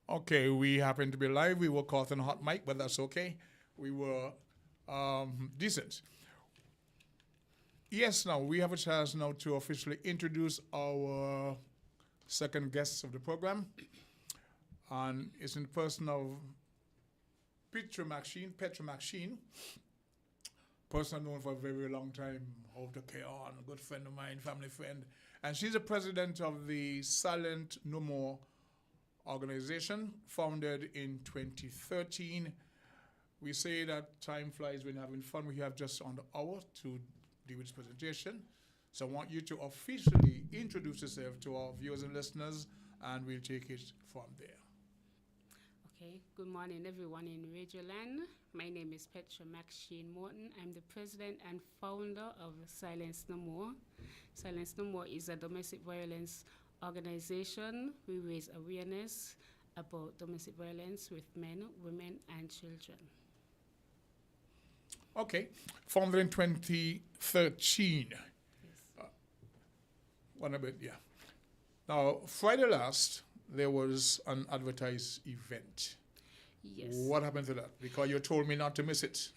Okay, we happen to be live. We were caught on a hot mic, but that's okay. We were decent. Yes, now we have a chance now to officially introduce our second guest of the program. And it's in the person of Petra Maxine, person known for a very long time, out of Keon, a good friend of mine, family friend. And she's the president of the Silent No More organization, founded in 2013. We say that time flies when you're having fun. We have just under an hour to do this presentation. So I want you to officially introduce yourself to our viewers and listeners, and we'll take it from there. okay. Good morning, everyone in Radioland. My name is Petra Maxine Morton. I'm the president and founder of Silence No More. Silence No More is a domestic violence organization. We raise awareness about domestic violence with men, women, and children. Okay, founded in 2013. Yes. One a bit, yeah. Now, Friday last, there was an advertised event. Yes. What happened to that? Because you told me not to miss it.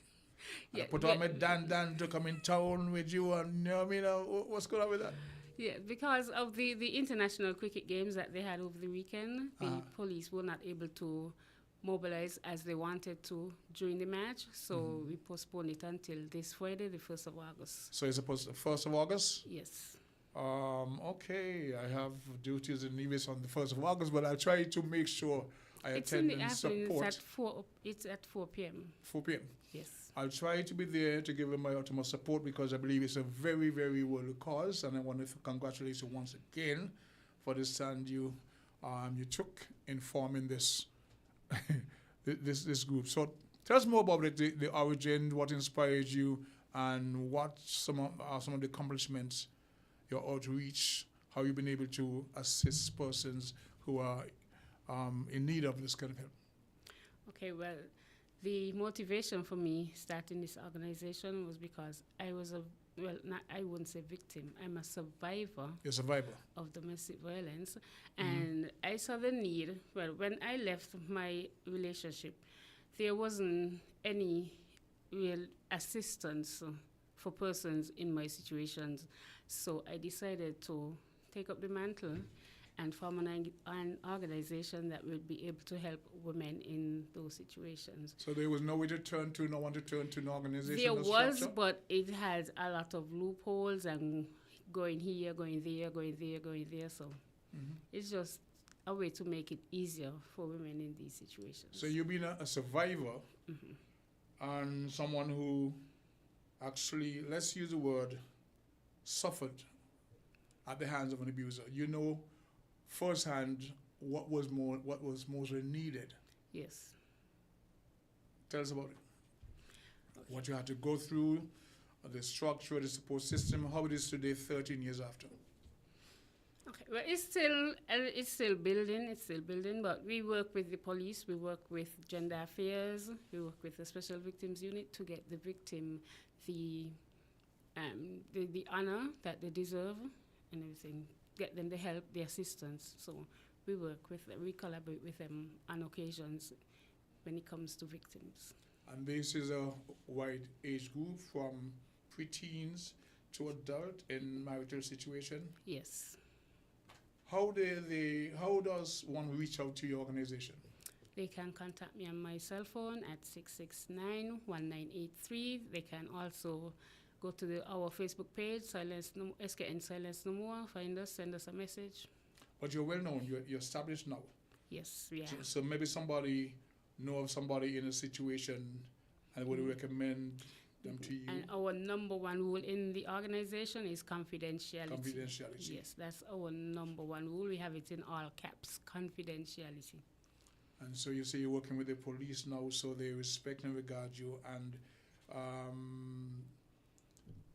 Yeah, I put on my Dan to come in town with you, and you know what I mean? What's going on with that? Yeah, because of the international cricket games that they had over the weekend, the police were not able to mobilize as they wanted to during the match, so we postponed it until this Friday, the 1st of August. So it's supposed to 1st of August? Yes. Okay, I have duties in Nevis on the 1st of August, but I'll try to make sure I It's attend in the and afternoon. support. It's at 4 p.m. 4 p.m. Yes. I'll try to be there to give them my utmost support because I believe it's a very, very worthy cause, and I want to congratulate you once again for the stand you took in forming this this group. So tell us more about the origin, what inspired you, and what some of the accomplishments, your outreach, how you've been able to assist persons who are in need of this kind of help. Okay, well, the motivation for me starting this organization was because I was I wouldn't say victim, I'm a survivor. You're a survivor of domestic violence, and I saw the need. Well, when I left my relationship, there wasn't any real assistance for persons in my situations, so I decided to take up the mantle and form an organization that would be able to help women in those situations. So there was no way to turn to, no one to turn to an organization? There was, but it had a lot of loopholes and going here, going there, going there, going there. So it's just a way to make it easier for women in these situations. So you've been a survivor and someone who actually, let's use the word, suffered at the hands of an abuser. You know firsthand what was mostly needed. Yes. Tell us about it. Okay. What you had to go through, the structure, the support system, how it is today, 13 years after. Okay, well, it's still building, but we work with the police, we work with gender affairs, we work with the special victims unit to get the victim the honor that they deserve and everything. Get them the help, the assistance. So we collaborate with them on occasions when it comes to victims. And this is a wide age group from preteens to adult in marital situation. Yes. How does one reach out to your organization? They can contact me on my cell phone at 669-1983. They can also go to our Facebook page, SKN Silence No More, find us, send us a message. But you're well known, you're established now. Yes, we are. So maybe somebody know of somebody in a situation and would recommend them to you. And our number one rule in the organization is confidentiality. Confidentiality. Yes, that's our number one rule. We have it in all caps, confidentiality. And so you say you're working with the police now, so they respect and regard you. And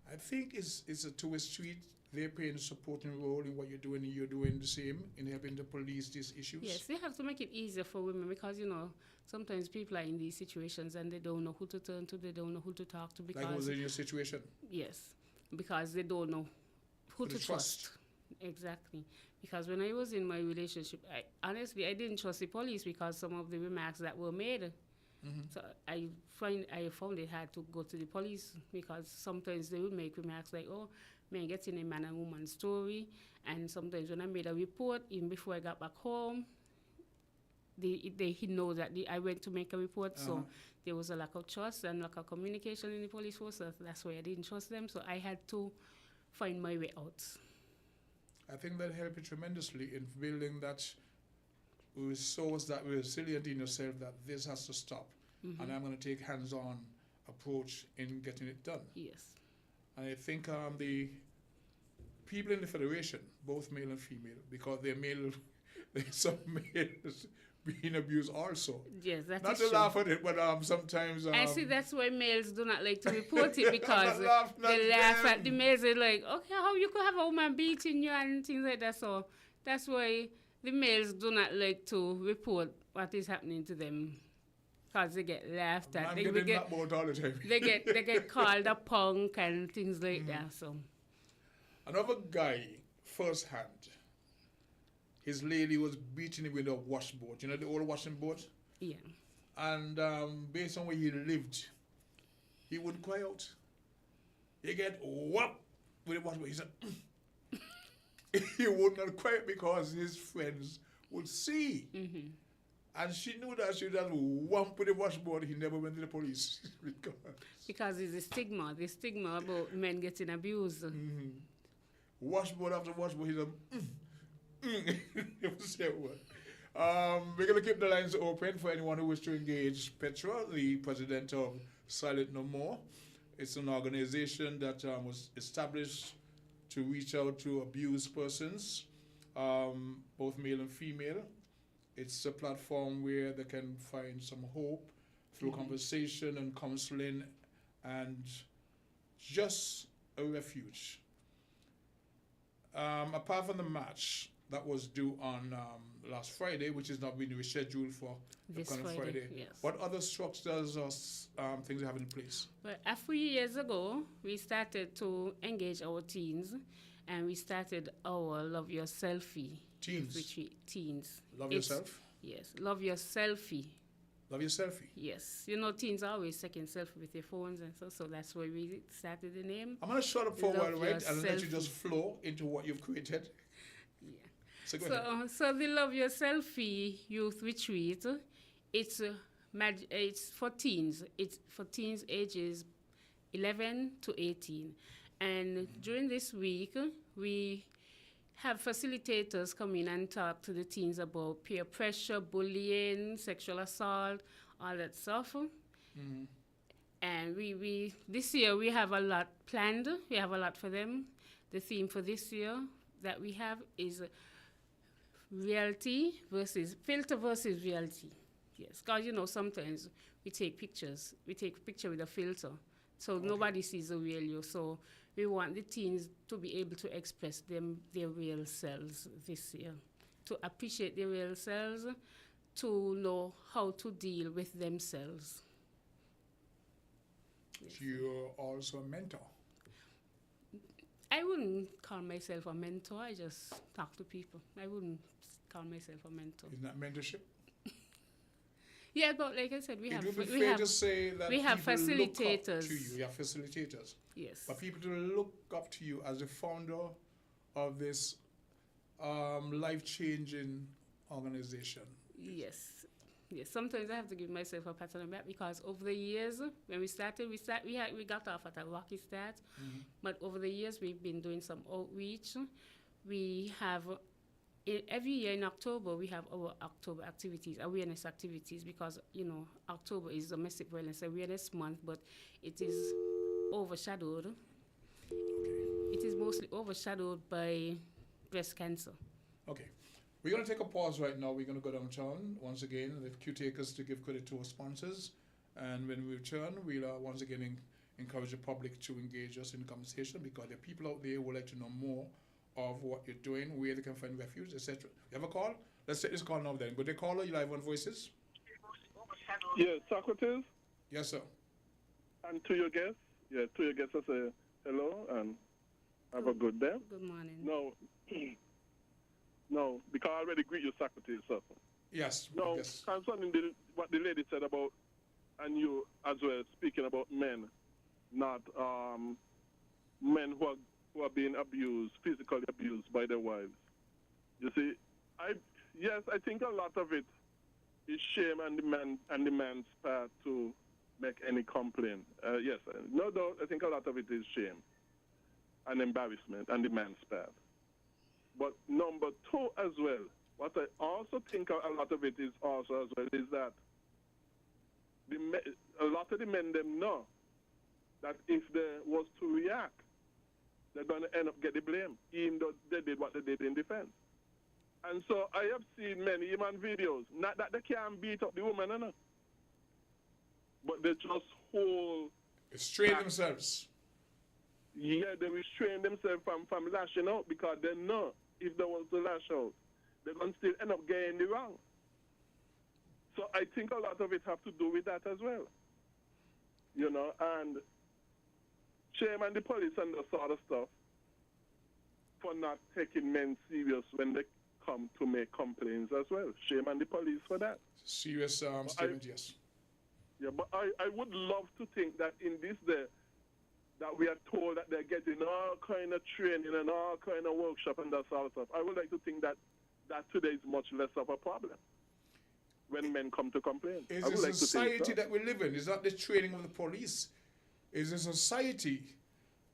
I think it's a two-way street. They're playing a supporting role in what you're doing, and you're doing the same in helping the police these issues. Yes, they have to make it easier for women because, sometimes people are in these situations and they don't know who to turn to, they don't know who to talk to. Because like was in your situation? Yes, because they don't know who to trust. Exactly. Because when I was in my relationship, I didn't trust the police because some of the remarks that were made. Mm-hmm. So I found it hard to go to the police because sometimes they would make remarks like, oh, man getting a man and woman story. And sometimes when I made a report, even before I got back home, he know that I went to make a report. So there was a lack of trust and lack of communication in the police force. So that's why I didn't trust them. So I had to find my way out. I think that helped you tremendously in building that resource, that resilient in yourself that this has to stop. Mm-hmm. And I'm going to take hands-on approach in getting it done. Yes. And I think the people in the Federation, both male and female, because there's some males being abused also. Yes, that's not to laugh at it, but sometimes... I see that's why males do not like to report it because they laugh at the males. They're like, okay, how you could have a woman beating you and things like that. So that's why the males do not like to report what is happening to them because they get laughed at. They get called a punk and things like that. So another guy, firsthand, his lady was beating him with a washboard. You know the old washing board? Yeah. And based on where he lived, he would cry out. He get whopped with a washboard. He said, he would not cry because his friends would see. Mm-hmm. And she knew that she just whamped with the washboard. He never went to the police. because it's a stigma. The stigma about men getting abused. Mm-hmm. Washboard after washboard, he said, we're going to keep the lines open for anyone who wishes to engage Petra, the president of Silent No More. It's an organization that was established to reach out to abused persons, both male and female. It's a platform where they can find some hope through conversation and counseling and just a refuge. Apart from the match that was due on last Friday, which is not being rescheduled for this coming Friday. Yes. What other structures or things you have in place? Well, a few years ago, we started to engage our teens, and we started our Love Your Selfie retreat. Teens. Love yourself? Yes, Love Your Selfie. Love Your Selfie? Yes. Teens are always taking selfie with their phones, and so that's why we started the name. I'm going to shut up for a while, right, and let you just flow into what you've created. Yeah. So the Love Your Selfie Youth Retreat, it's for teens. It's for teens ages 11 to 18. And during this week, we have facilitators come in and talk to the teens about peer pressure, bullying, sexual assault, all that stuff. Mm-hmm. And we this year we have a lot planned. We have a lot for them. The theme for this year that we have is reality versus filter versus reality. Yes, because sometimes we take pictures. We take a picture with a filter, so nobody sees the real you. So we want the teens to be able to express their real selves this year, to appreciate their real selves, to know how to deal with themselves. Yes. You're also a mentor. I wouldn't call myself a mentor. I just talk to people. I wouldn't call myself a mentor. Isn't that mentorship? Yeah, but like I said, we it have would be we fair have to say that we have people look up facilitators. to you. You have facilitators. Yes. But people to look up to you as the founder of this life-changing organization. Yes. Yes. Sometimes I have to give myself a pat on the back because over the years, when we started, we got off at a rocky start. Mm-hmm. But over the years, we've been doing some outreach. We have every year in October, we have our October activities, awareness activities, because, October is Domestic Violence Awareness Month, but it is overshadowed. It is mostly overshadowed by breast cancer. Okay. We're going to take a pause right now. We're going to go downtown. Once again, the cue takers to give credit to our sponsors. And when we return, we'll once again encourage the public to engage us in the conversation, because there are people out there who would like to know more of what you're doing, where they can find refuge, etc. You have a call? Let's take this call now then. Good day, caller. You live on Voices. Yes, Socrates. Yes, sir. And to your guests, I say hello and have a good day. Good morning. No, because I already greet you, Socrates, sir. Yes. No, yes. concerning what the lady said about, and you as well, speaking about men, not men who are being abused, physically abused by their wives. You see, I think a lot of it is shame and the man's part to make any complaint. Yes, no doubt, I think a lot of it is shame and embarrassment and the man's part. But number two as well, what I also think a lot of it is also as well is that a lot of the men them know that if they was to react, they're going to end up get the blame, even though they did what they did in defense. And so I have seen many human videos, not that they can't beat up the woman, no, but they just hold... Restrain themselves. Yeah, they restrain themselves from lashing out, because they know if they was to lash out, they're going to still end up getting the wrong. So I think a lot of it have to do with that as well. And shame on the police and the sort of stuff for not taking men serious when they come to make complaints as well. Shame on the police for that. Serious statement, yes. Yeah, but I would love to think that in this day, that we are told that they're getting all kind of training and all kind of workshop and that sort of stuff. I would like to think that today is much less of a problem when men come to complain. Is the society that we live in, is not the training of the police. Is a society,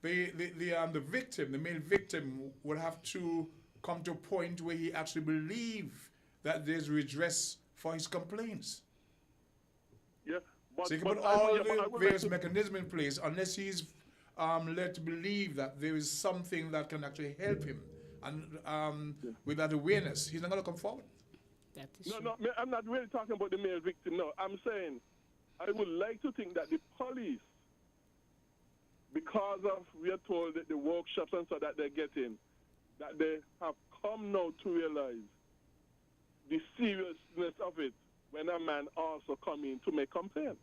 the victim, the male victim, will have to come to a point where he actually believes that there's redress for his complaints. Yeah, so he can put all the various mechanisms in place unless he's led to believe that there is something that can actually help him. And with that awareness, he's not going to come forward. That is no, I'm not really talking about the male victim, no. I'm saying I would like to think that the police, because of, we are told that the workshops and so that they're getting, that they have come now to realize the seriousness of it when a man also come in to make complaint.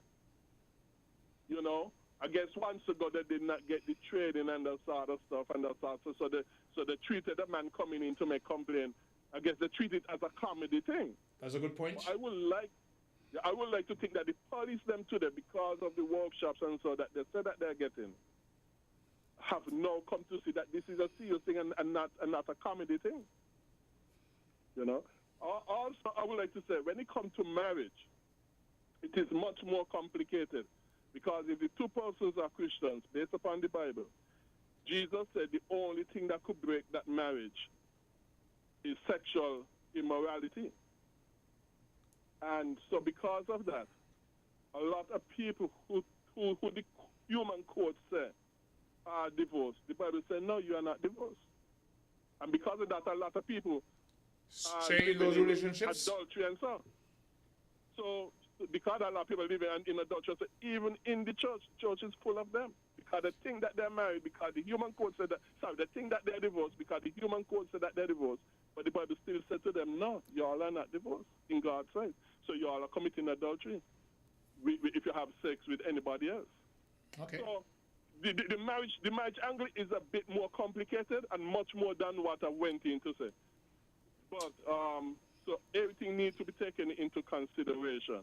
I guess once ago they did not get the training and that sort of stuff and that sort of, so they treated the man coming in to make complaint. I guess they treat it as a comedy thing. That's a good point. I would like to think that the police them today, because of the workshops and so that they say that they're getting, have now come to see that this is a serious thing and not a comedy thing. Also, I would like to say, when it comes to marriage, it is much more complicated, because if the two persons are Christians, based upon the Bible, Jesus said the only thing that could break that marriage is sexual immorality. And so because of that, a lot of people who the human court say are divorced, the Bible says, no, you are not divorced. And because of that, a lot of people stay in those relationships, adultery and so on. So because a lot of people live in adultery, so even in the church is full of them. Because they think that they're married, because the human code said that, they think that they're divorced, because the human code said that they're divorced. But the Bible still said to them, no, y'all are not divorced in God's sight. So y'all are committing adultery if you have sex with anybody else. Okay. So the marriage angle is a bit more complicated and much more than what I went in to say. But so everything needs to be taken into consideration.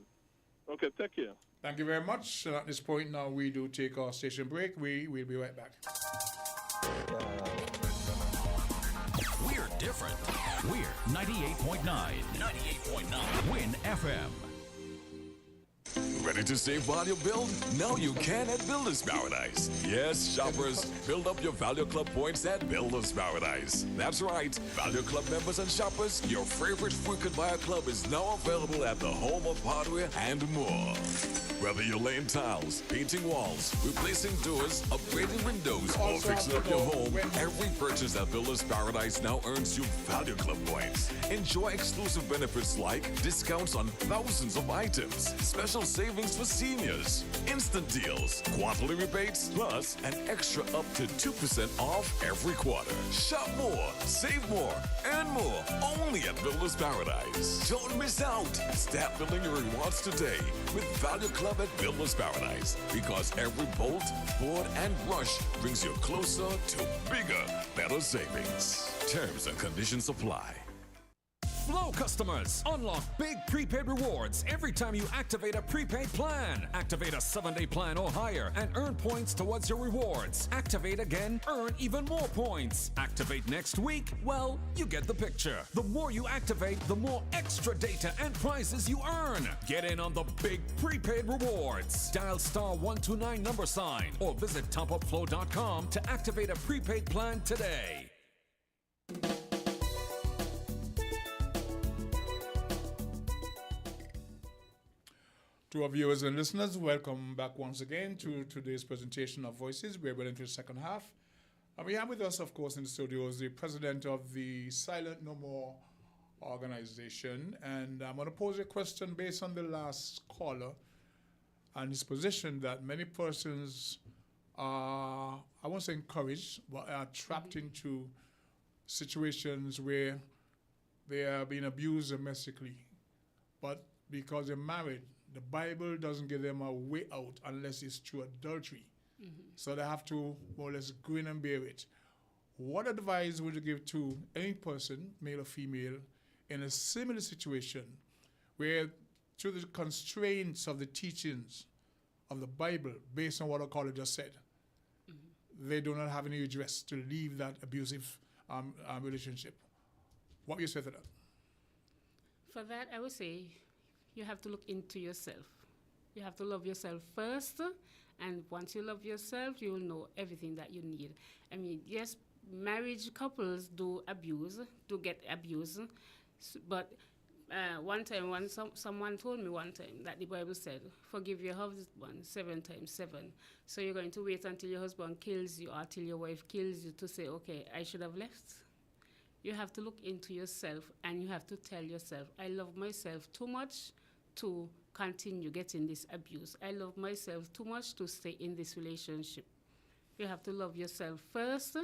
Okay, take care. Thank you very much. At this point now, we do take our station break. We will be right back. We're different. We're 98.9. 98.9 Win FM. Ready to save while you build? Now you can at Builders Paradise. Yes, shoppers, build up your Value Club points at Builders Paradise. That's right, Value Club members and shoppers, your favorite frequent buyer club is now available at the home of hardware and more. Whether you're laying tiles, painting walls, replacing doors, upgrading windows, or fixing up your home, every purchase at Builders Paradise now earns you Value Club points. Enjoy exclusive benefits like discounts on thousands of items, special savings for seniors, instant deals, quarterly rebates, plus an extra up to 2% off every quarter. Shop more, save more, earn more, only at Builders Paradise. Don't miss out. Start building your rewards today with Value Club at Builders Paradise, because every bolt, board, and brush brings you closer to bigger, better savings. Terms and conditions apply. Flow customers, unlock big prepaid rewards every time you activate a prepaid plan. Activate a 7-day plan or higher and earn points towards your rewards. Activate again, earn even more points. Activate next week, well, you get the picture. The more you activate, the more extra data and prizes you earn. Get in on the big prepaid rewards. Dial *129 or visit topupflow.com to activate a prepaid plan today. To our viewers and listeners, welcome back once again to today's presentation of Voices. We're well into the second half. And we have with us, of course, in the studios, the president of the Silent No More organization. And I'm going to pose a question based on the last caller and his position that many persons are, I won't say encouraged, but are trapped into situations where they are being abused domestically. But because they're married, the Bible doesn't give them a way out unless it's through adultery. So they have to more or less grin and bear it. What advice would you give to any person, male or female, in a similar situation where through the constraints of the teachings of the Bible, based on what our caller just said, they do not have any redress to leave that abusive relationship? What would you say to that? For that, I would say you have to look into yourself. You have to love yourself first, and once you love yourself, you will know everything that you need. I mean, yes, marriage couples do get abused, but one time, someone told me one time that the Bible said, forgive your husband 7 times 7. So you're going to wait until your husband kills you or till your wife kills you to say, okay, I should have left? You have to look into yourself, and you have to tell yourself, I love myself too much to continue getting this abuse. I love myself too much to stay in this relationship. You have to love yourself first,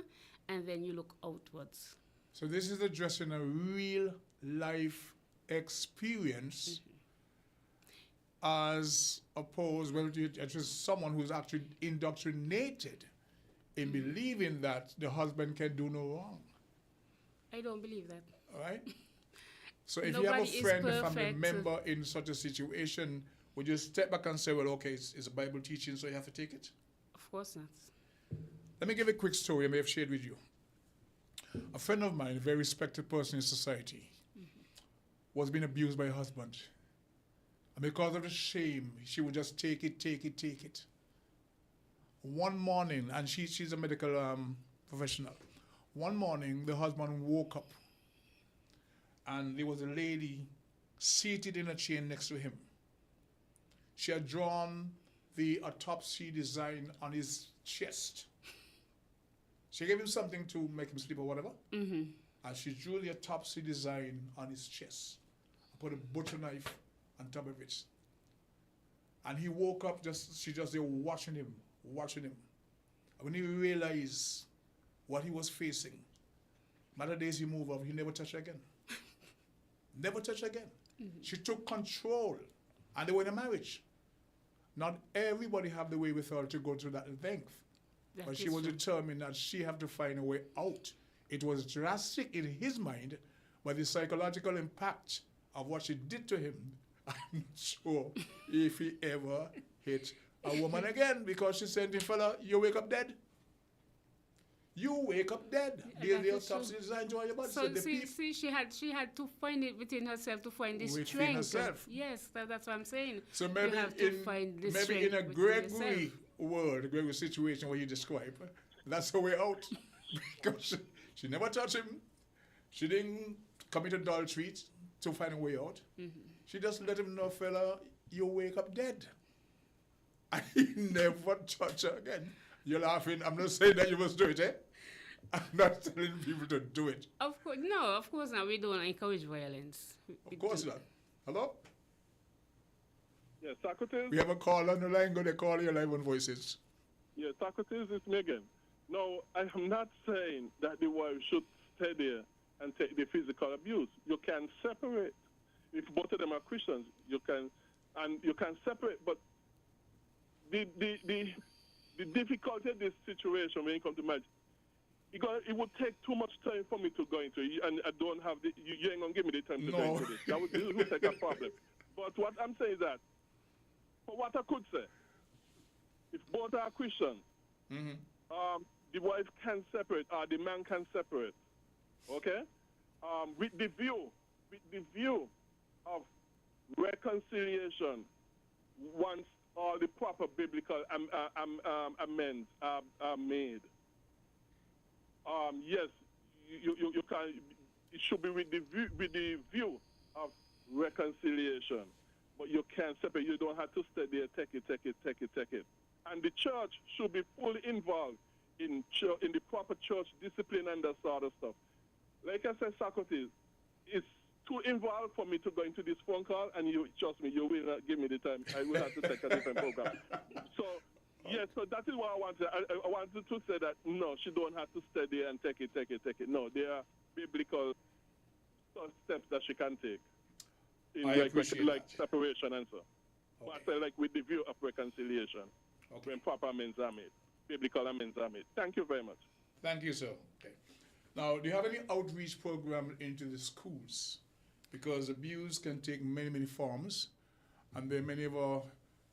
and then you look outwards. So this is addressing a real life experience as opposed to someone who's actually indoctrinated in believing that the husband can do no wrong. I don't believe that. All right? So if you have a friend, a family member in such a situation, would you step back and say, well, okay, it's a Bible teaching, so you have to take it? Of course not. Let me give a quick story I may have shared with you. A friend of mine, a very respected person in society, was being abused by her husband. And because of the shame, she would just take it. One morning, and she's a medical professional. One morning, the husband woke up, and there was a lady seated in a chair next to him. She had drawn the autopsy design on his chest. She gave him something to make him sleep or whatever. And she drew the autopsy design on his chest. Put a butcher knife on top of it. And he woke up, she just there watching him. And when he realized what he was facing, matter days he moved up, he never touched her again. Never touched again. She took control, and they were in a marriage. Not everybody have the way with her to go through that length, but she was determined that she had to find a way out. It was drastic in his mind, but the psychological impact of what she did to him I'm not sure if he ever hit a woman again because she said to him, fella, you wake up dead. You wake up dead. The autopsy is designed to your body. So see, she had to find it within herself to find the within strength. Herself. Yes, that's what I'm saying. So maybe you have to find the maybe in a Gregory world, a Gregory situation where you describe, that's her way out. Because she never touched him. She didn't commit adultery to find a way out. Mm-hmm. She just let him know, fella, you wake up dead. And he never touched her again. You're laughing. I'm not saying that you must do it, eh? I'm not telling people to do it. Of course not. We don't encourage violence. Of course not. Hello? Yes, Socrates. We have a call on the line. Go to call your live on voices. Yes, Socrates, it's Megan. No, I am not saying that the wife should stay there and take the physical abuse. You can separate. If both of them are Christians, you can separate. But the difficulty of this situation when it comes to marriage, it would take too much time for me to go into it, and I don't have you ain't gonna give me the time to go into this. This would take a problem. But what I'm saying is that, for what I could say, if both are Christians, the wife can separate, or the man can separate, okay? With the view of reconciliation once all the proper biblical amends are made. Yes, you can. It should be with the view of reconciliation, but you can't separate. You don't have to stay there. Take it. And the church should be fully involved in the proper church discipline and that sort of stuff. Like I said, Socrates, it's too involved for me to go into this phone call, and you trust me, you will not give me the time. I will have to take a different program. So, yes, so that is what I wanted. I wanted to say that, no, she don't have to stay there and take it. No, there are biblical steps that she can take. Like separation and so. Okay. But like with the view of reconciliation, when proper amends are made, biblical amends are made. Thank you very much. Thank you, sir. Okay. Now, do you have any outreach program into the schools? Because abuse can take many, many forms, and there are many of our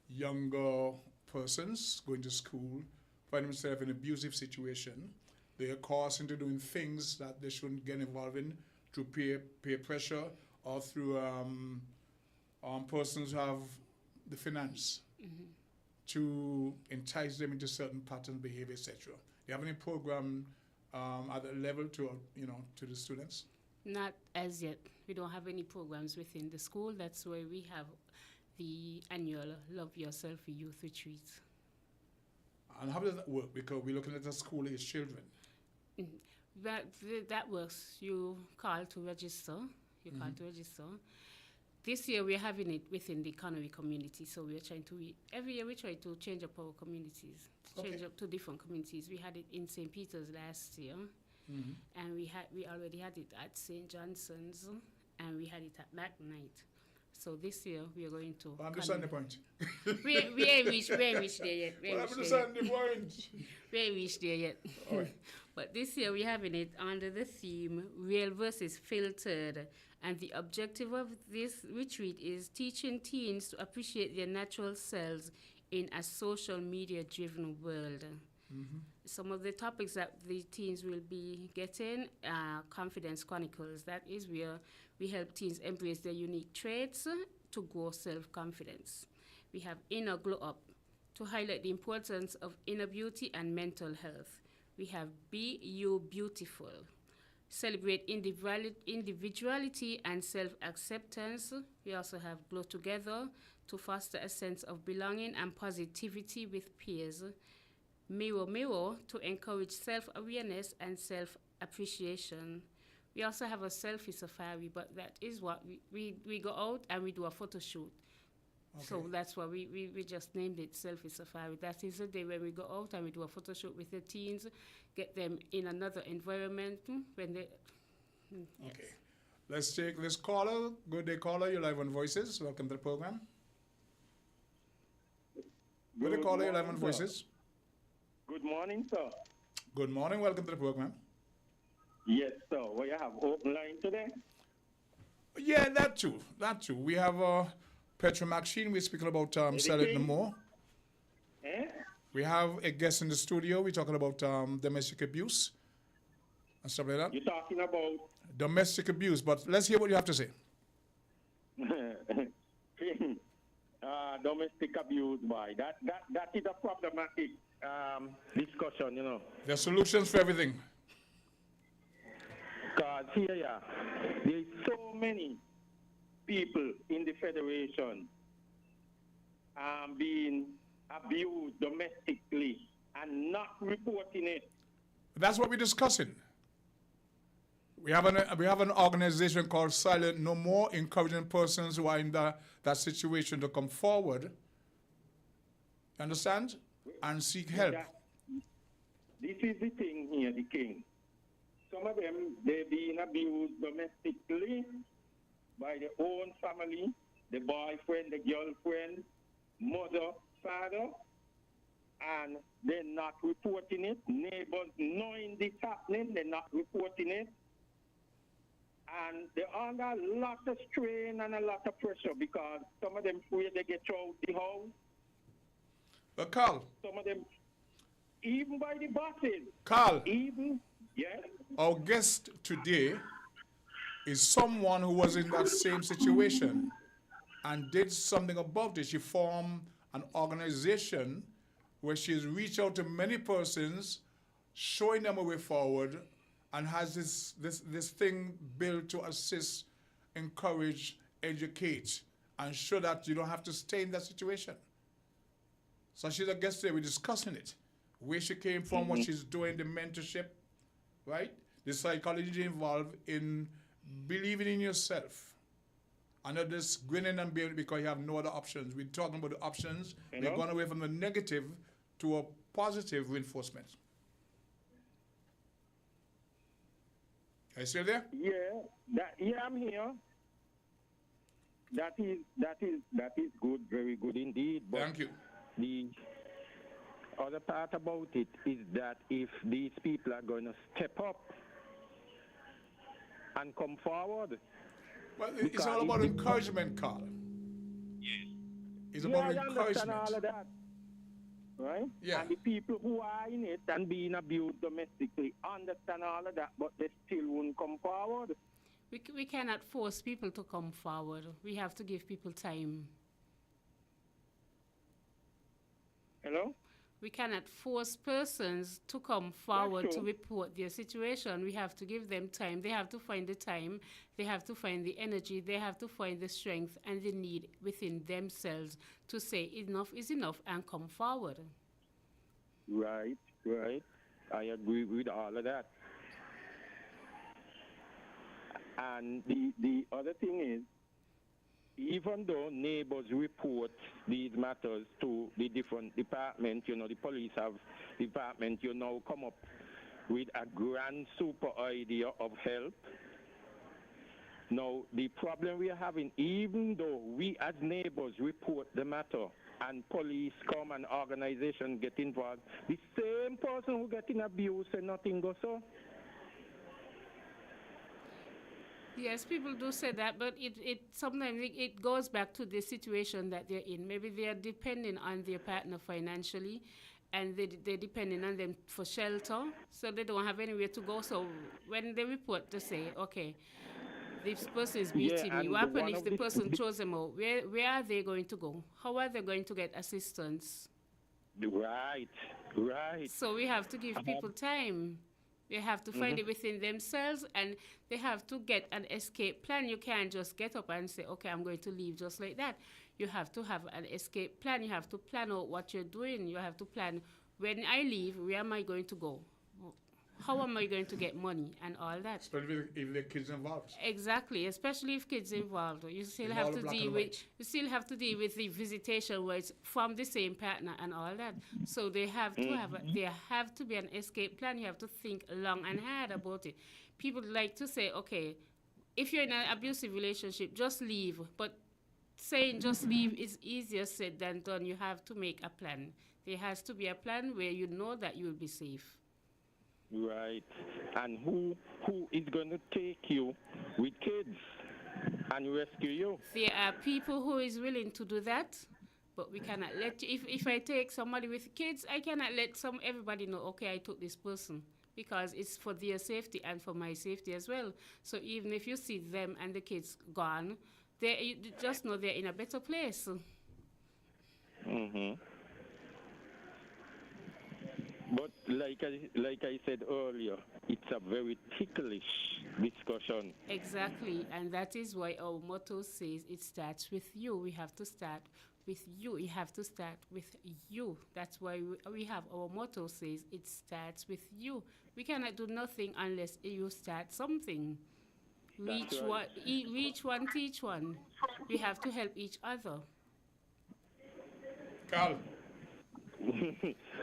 younger persons going to school find themselves in an abusive situation. They are caused into doing things that they shouldn't get involved in through peer pressure or through persons who have the finance to entice them into certain patterns, behavior, etc. Do you have any program at that level to the students? Not as yet. We don't have any programs within the school. That's why we have the annual Love Yourself Youth Retreat. And how does that work? Because we're looking at the school-age children. That works. You call to register. This year we're having it within the Connery community, so we're trying to every year we try to change up our communities, change up to different communities. We had it in St. Peter's last year, and we already had it at St. Johnson's, and we had it at McKnight. So this year we are going to. Well, I'm just on the point. we ain't reached there yet. I'm just on the point. We ain't reached there yet. Right. But this year we're having it under the theme Real versus Filtered. And the objective of this retreat is teaching teens to appreciate their natural selves in a social media-driven world. Some of the topics that the teens will be getting are Confidence Chronicles. That is where we help teens embrace their unique traits to grow self-confidence. We have Inner Glow Up to highlight the importance of inner beauty and mental health. We have Be You Beautiful. Celebrate individuality and self-acceptance. We also have Glow Together to foster a sense of belonging and positivity with peers. Mirror Mirror to encourage self-awareness and self-appreciation. We also have a selfie safari, but that is what we go out and we do a photo shoot. Okay. So that's why we just named it Selfie Safari. That is the day when we go out and we do a photo shoot with the teens, get them in another environment when they... Yes. Okay. Let's take this caller. Good day, caller. You're live on Voices. Welcome to the program. Good day, caller. You're live on Voices. Good morning, sir. Good morning. Welcome to the program. Yes, sir. Well, you have open line today? Yeah, that too. We have Petra Maxine, we're speaking about selling no more. We have a guest in the studio. We're talking about domestic abuse and stuff like that. You're talking about domestic abuse, but let's hear what you have to say. Domestic abuse, boy. That is a problematic discussion, you know. There are solutions for everything. Because here, there's so many people in the Federation being abused domestically and not reporting it. That's what we're discussing. We have an organization called Silent No More, encouraging persons who are in that situation to come forward. You understand? And seek help. This is the thing here, the king. Some of them, they're being abused domestically by their own family, the boyfriend, the girlfriend, mother, father, and they're not reporting it. Neighbors knowing this happening, they're not reporting it. And they're under a lot of strain and a lot of pressure because some of them afraid they get out the house. But Carl. Some of them, even by the bosses. Carl. Even, yes. Our guest today is someone who was in that same situation and did something about it. She formed an organization where she's reached out to many persons, showing them a way forward, and has this thing built to assist, encourage, educate, and show that you don't have to stay in that situation. So she's a guest today. We're discussing it. Where she came from, what she's doing, the mentorship, right? The psychology involved in believing in yourself. And not just grinning and bearing because you have no other options. We're talking about the options. We're going away from the negative to a positive reinforcement. Are you still there? Yeah, I'm here. That is good, very good indeed. But thank you. The other part about it is that if these people are going to step up and come forward. Well, it's all about encouragement, Carl. Yes. It's about encouragement. I understand all of that. Right? Yeah. And the people who are in it and being abused domestically understand all of that, but they still won't come forward. We cannot force people to come forward. We have to give people time. Hello? We cannot force persons to come forward to report their situation. We have to give them time. They have to find the time. They have to find the energy. They have to find the strength and the need within themselves to say enough is enough and come forward. Right. I agree with all of that. And the other thing is, even though neighbors report these matters to the different departments, you know, the police have department, you know, come up with a grand super idea of help. Now, the problem we are having, even though we as neighbors report the matter and police come and organization get involved, the same person who getting abused and nothing goes so. Yes, people do say that, but it sometimes it goes back to the situation that they're in. Maybe they are depending on their partner financially, and they're depending on them for shelter, so they don't have anywhere to go. So when they report, they say, okay, this person is beating me. What happens if the person throws them out? Where are they going to go? How are they going to get assistance? Right. So we have to give people time. They have to find it within themselves, and they have to get an escape plan. You can't just get up and say, okay, I'm going to leave just like that. You have to have an escape plan. You have to plan out what you're doing. You have to plan, when I leave, where am I going to go? How am I going to get money and all that? Especially if there are kids involved. Exactly, especially if kids involved. You still have to deal with the visitation where it's from the same partner and all that. So they have to be an escape plan. You have to think long and hard about it. People like to say, okay, if you're in an abusive relationship, just leave. But saying just leave is easier said than done. You have to make a plan. There has to be a plan where you know that you'll be safe. Right. And who is going to take you with kids? and rescue you. There are people who is willing to do that, but we cannot let you. If I take somebody with kids, I cannot let everybody know, okay, I took this person, because it's for their safety and for my safety as well. So even if you see them and the kids gone, you just know they're in a better place. Mm-hmm. But like I said earlier, it's a very ticklish discussion. Exactly, and that is why our motto says it starts with you. We have to start with you. You have to start with you. That's why we have our motto says it starts with you. We cannot do nothing unless you start something. Reach one, teach one. We have to help each other. Carl.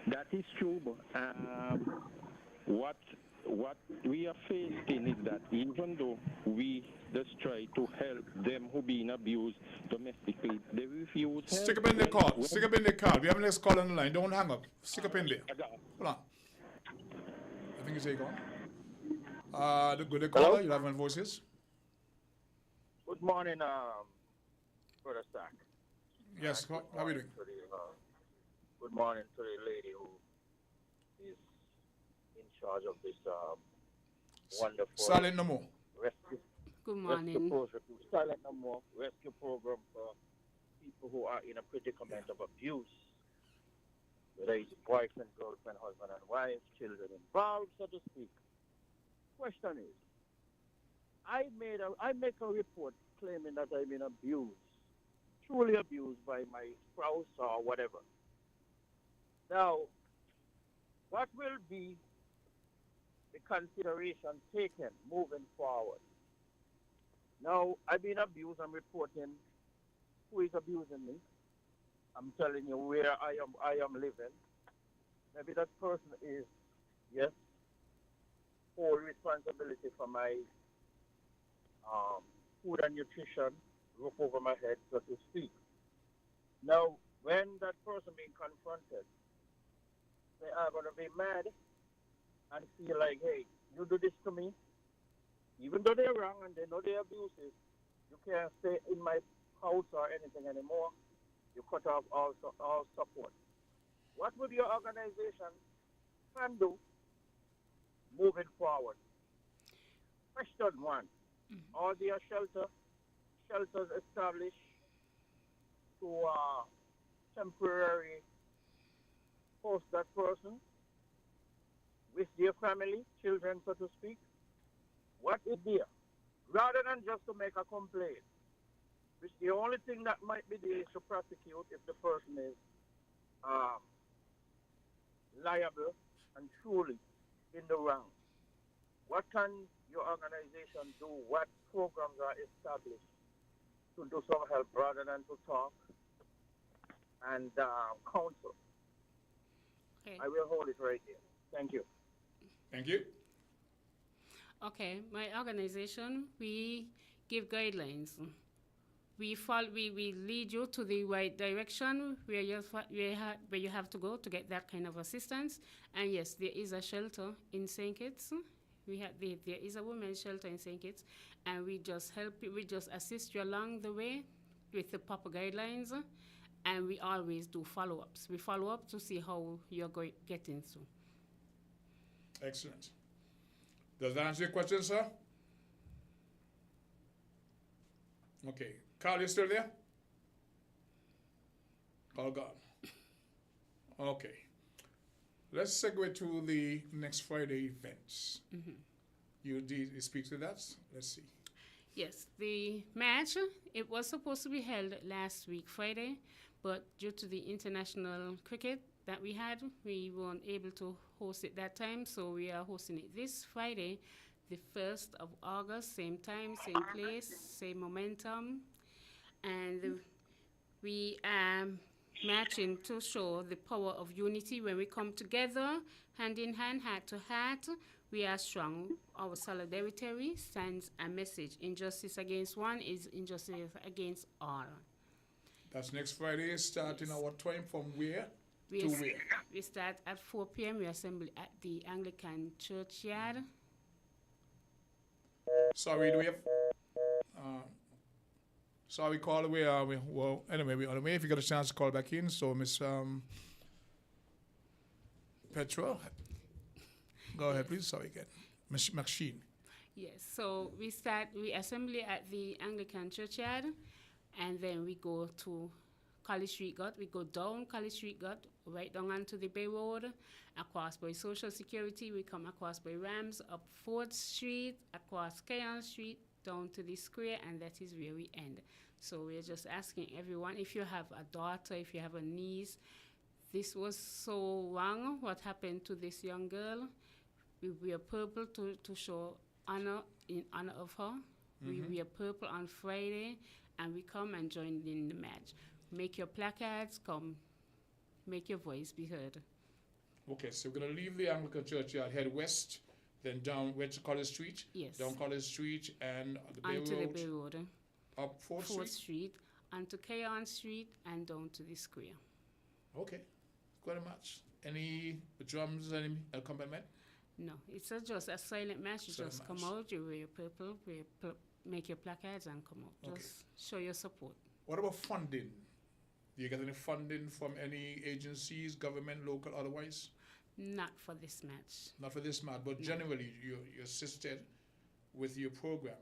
That is true. What we are facing is that even though we just try to help them who being abused domestically, they refuse help. Stick up in the call. Stick up in the call. We have next call on the line. Don't hang up. Stick up in there. Hold on. I think you say go on. The good caller, you have my voices. Good morning, Brother Stack. Yes, how are we doing? Good morning to the lady who is in charge of this wonderful Silent No More. Rescue. Good morning. Silent No More rescue program for people who are in a predicament of abuse, whether it's boyfriend, girlfriend, husband and wife, children involved, so to speak. Question is, I make a report claiming that I've been abused, truly abused by my spouse or whatever. Now, what will be the consideration taken moving forward? Now, I've been abused. I'm reporting who is abusing me. I'm telling you where I am living. Maybe that person is, yes, full responsibility for my food and nutrition, roof over my head, so to speak. Now, when that person being confronted, they are going to be mad and feel like, hey, you do this to me. Even though they're wrong and they know they're abusive, you can't stay in my house or anything anymore. You cut off all support. What would your organization can do moving forward? Question one. Are there shelters established to temporary host that person with their family, children, so to speak? What is there? Rather than just to make a complaint, which the only thing that might be there is to prosecute if the person is liable and truly in the wrong. What can your organization do? What programs are established to do some help rather than to talk and counsel? Okay. I will hold it right here. Thank you. Thank you. Okay, my organization, we give guidelines. We lead you to the right direction where you have to go to get that kind of assistance. And yes, there is a shelter in St. Kitts. There is a women's shelter in St. Kitts, and we just help you. We just assist you along the way with the proper guidelines, and we always do follow-ups. We follow up to see how you're getting through. Excellent. Does that answer your question, sir? Okay. Carl, you still there? All gone. Okay. Let's segue to the next Friday events. Mm-hmm. You speak to that? Let's see. Yes, the match, it was supposed to be held last week, Friday, but due to the international cricket that we had, we weren't able to host it that time, so we are hosting it this Friday, the 1st of August, same time, same place, same momentum, and we are matching to show the power of unity. When we come together, hand in hand, heart to heart, we are strong. Our solidarity sends a message. Injustice against one is injustice against all. That's next Friday, starting our time from where to where? We start at 4 p.m. We assemble at the Anglican churchyard. Sorry, do we have... So are we call away? Are we? Well, anyway, we're on the way. If you got a chance to call back in, so Miss Petra, go ahead, please. Sorry again, Miss Maxine. Yes, so we assembly at the Anglican churchyard, and then we go to College Street Gut. We go down College Street Gut, right down onto the Bay Road, across by Social Security. We come across by Rams, up 4th Street, across Keon Street, down to the square, and that is where we end. So we're just asking everyone, if you have a daughter, if you have a niece, this was so wrong, what happened to this young girl. We wear purple to show honor in honor of her. We wear purple on Friday, and we come and join in the match. Make your placards, come, make your voice be heard. Okay, so we're going to leave the Anglican churchyard, head west, then down west to College Street. Yes. Down College Street and the Bay Onto Road. the Bay Road. Up 4th Street, onto Keon Street, and down to the square. Okay, quite a match. Any drums, any accompaniment? No, it's just a silent match. You Silent just match. come out, you wear your purple, make your placards, and come out. Okay. Just show your support. What about funding? Do you get any funding from any agencies, government, local, otherwise? Not for this match. Not for this match, but generally you assisted with your program.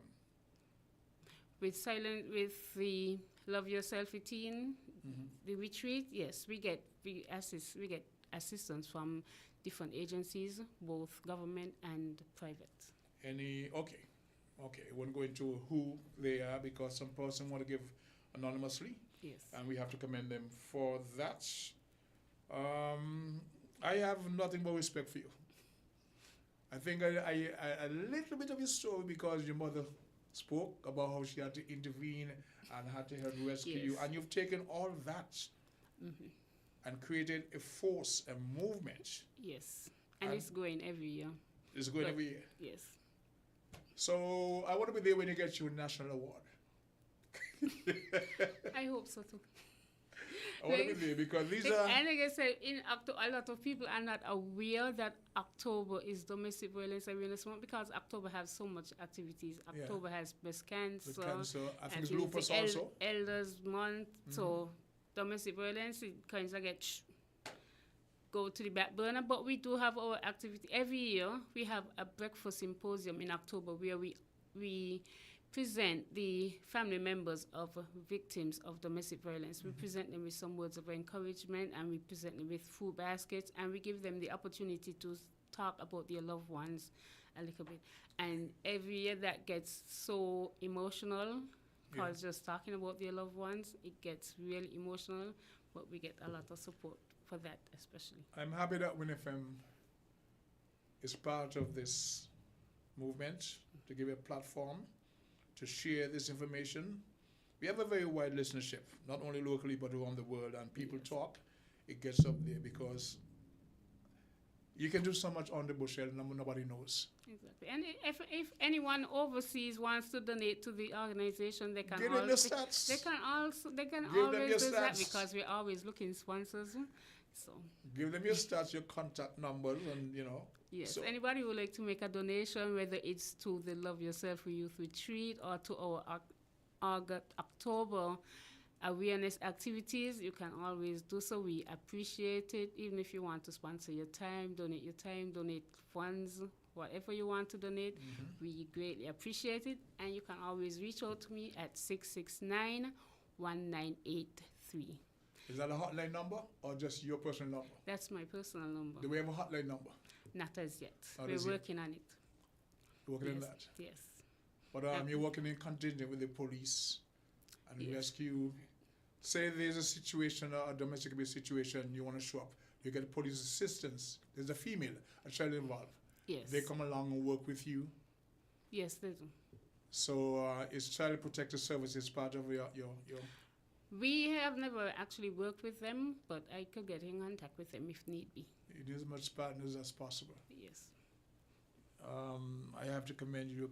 With the Love Yourself routine, the retreat, yes, we get assistance from different agencies, both government and private. Okay, I won't go into who they are because some person want to give anonymously. Yes. And we have to commend them for that. I have nothing but respect for you. I think a little bit of your story because your mother spoke about how she had to intervene and had to help rescue you. And you've taken all that and created a force, a movement. Yes. And it's going every year. It's going every year? Yes. So I want to be there when you get your national award. I hope so too. I want to be there because these are... And like I said, in October, a lot of people are not aware that October is Domestic Violence Awareness Month because October has so much activities. October has breast cancer. I think it's lupus also. Elders Month. So domestic violence, it kind of go to the back burner. But we do have our activity. Every year, we have a breakfast symposium in October where we present the family members of victims of domestic violence. We present them with some words of encouragement, and we present them with food baskets, and we give them the opportunity to talk about their loved ones a little bit. And every year that gets so emotional, because just talking about their loved ones, it gets really emotional, but we get a lot of support for that especially. I'm happy that winnfm is part of this movement to give a platform to share this information. We have a very wide listenership, not only locally but around the world, and people talk, it gets up there because you can do so much on the bush and nobody knows. Exactly. And if anyone overseas wants to donate to the organization, they can give them your stats. They can always do that because we're always looking sponsors. So give them your stats, your contact numbers, and Yes, so anybody who would like to make a donation, whether it's to the Love Yourself Youth Retreat or to our October awareness activities, you can always do so. We appreciate it. Even if you want to sponsor your time, donate funds, whatever you want to donate, we greatly appreciate it. And you can always reach out to me at 669-1983. Is that a hotline number or just your personal number? That's my personal number. Do we have a hotline number? Not as yet. We're working on it. You're working on that? Yes. But you're working in contingent with the police and rescue. Say there's a situation, a domestic abuse situation, you want to show up. You get police assistance. There's a female, a child involved. Yes. They come along and work with you. Yes, they do. So is Child Protective Services part of your... We have never actually worked with them, but I could get in contact with them if need be. You do as much partners as possible. Yes. I have to commend you.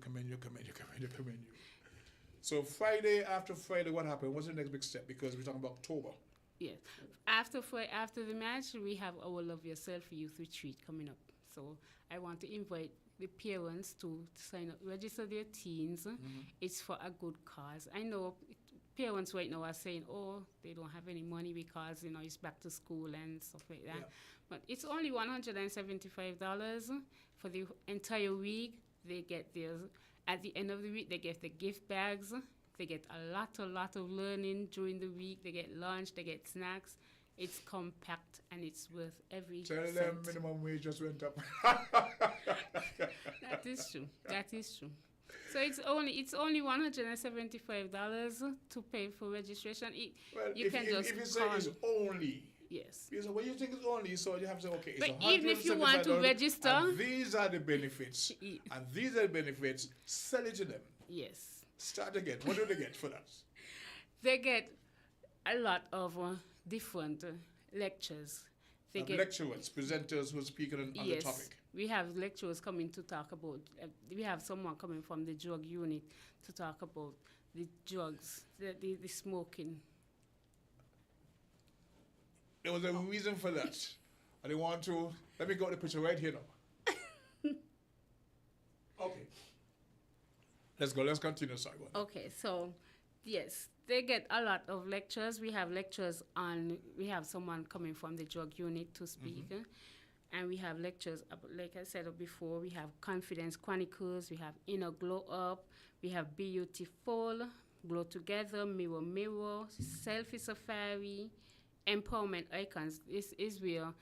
So Friday, after Friday, what happened? What's the next big step? Because we're talking about October. Yes. After the match, we have our Love Yourself Youth Retreat coming up. So I want to invite the parents to sign up, register their teens. It's for a good cause. I know parents right now are saying, oh, they don't have any money because, it's back to school and stuff like that. Yeah. But it's only $175 for the entire week. They get theirs. At the end of the week, they get the gift bags. They get a lot of learning during the week. They get lunch, they get snacks. It's compact and it's worth every Tell cent. them minimum wage just went up. That is true. That is true. So it's only $175 to pay for registration. Well, you if can you, just if you say call. it's only, Yes. because when you think it's only, so you have to say, okay, it's But even if you want to $175, register, and these are the benefits, and these are the benefits, sell it to them. Yes. Start again. What do they get for that? They get a lot of different lectures. They get lecturers, presenters who are speaking on the topic. We have lecturers coming to talk about, we have someone coming from the drug unit to talk about the drugs, the smoking. There was a reason for that. I didn't want to, let me go to the picture right here now. Okay. Let's continue, sorry. Go on. Okay, so, yes, they get a lot of lectures. We have lectures on, we have someone coming from the drug unit to speak. And we have lectures, like I said before, we have Confidence Chronicles, we have Inner Glow Up, we have Beautiful, Glow Together, Mirror Mirror, Selfie Safari, Empowerment Icons. This is where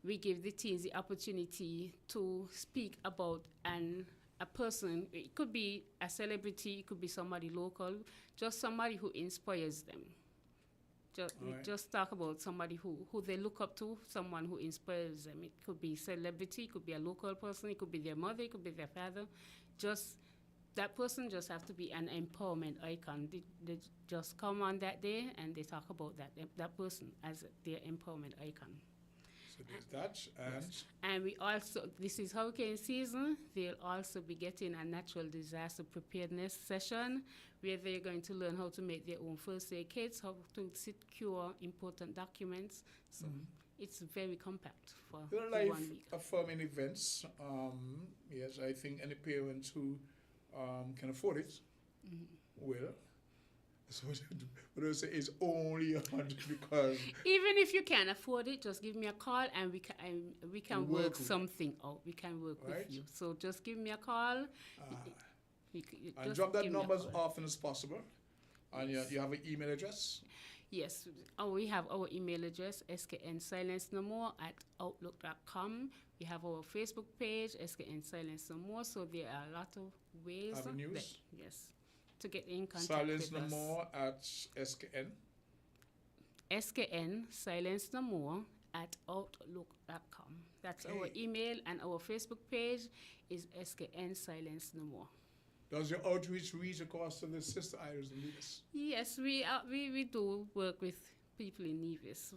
we give the teens the opportunity to speak about a person. It could be a celebrity, it could be somebody local, just somebody who inspires them. Just talk about somebody who they look up to, someone who inspires them. It could be celebrity, it could be a local person, it could be their mother, it could be their father. Just that person just have to be an empowerment icon. They just come on that day and they talk about that person as their empowerment icon. So there's that, and we also, this is hurricane season, they'll also be getting a natural disaster preparedness session where they're going to learn how to make their own first aid kits, how to secure important documents. So it's very compact for There are 1 week. affirming events. Yes, I think any parents who can afford it will. So what I say is only 100 because even if you can't afford it, just give me a call and we can work something out. We can work with you. So just give me a call. And drop that number as often as possible. And you have an email address? Yes, we have our email address, sknsilencenomore@outlook.com. We have our Facebook page, SKN Silence No More. So there are a lot of ways to get in contact Silence with No us. More at SKN. SKN Silence No More @outlook.com. That's our email, and our Facebook page is SKN Silence No More. Does your outreach reach across to the sister islands in Nevis? Yes, we do work with people in Nevis.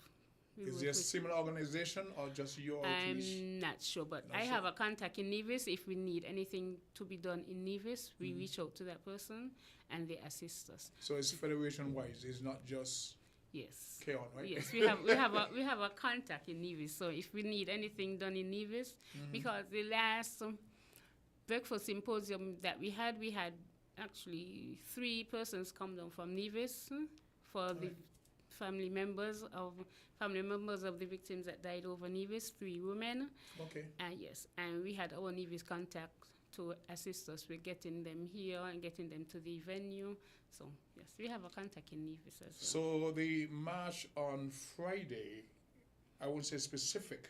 Is there a similar organization or just your outreach? I'm not sure, but I have a contact in Nevis. If we need anything to be done in Nevis, we reach out to that person and they assist us. So it's federation-wise. It's not just Keon, right? Yes, we have a contact in Nevis. So if we need anything done in Nevis, because the last breakfast symposium that we had actually 3 persons come down from Nevis for the family members of the victims that died over Nevis, 3 women. Okay. Yes, and we had our Nevis contact to assist us with getting them here and getting them to the venue. So yes, we have a contact in Nevis as well. So the march on Friday, I won't say specific,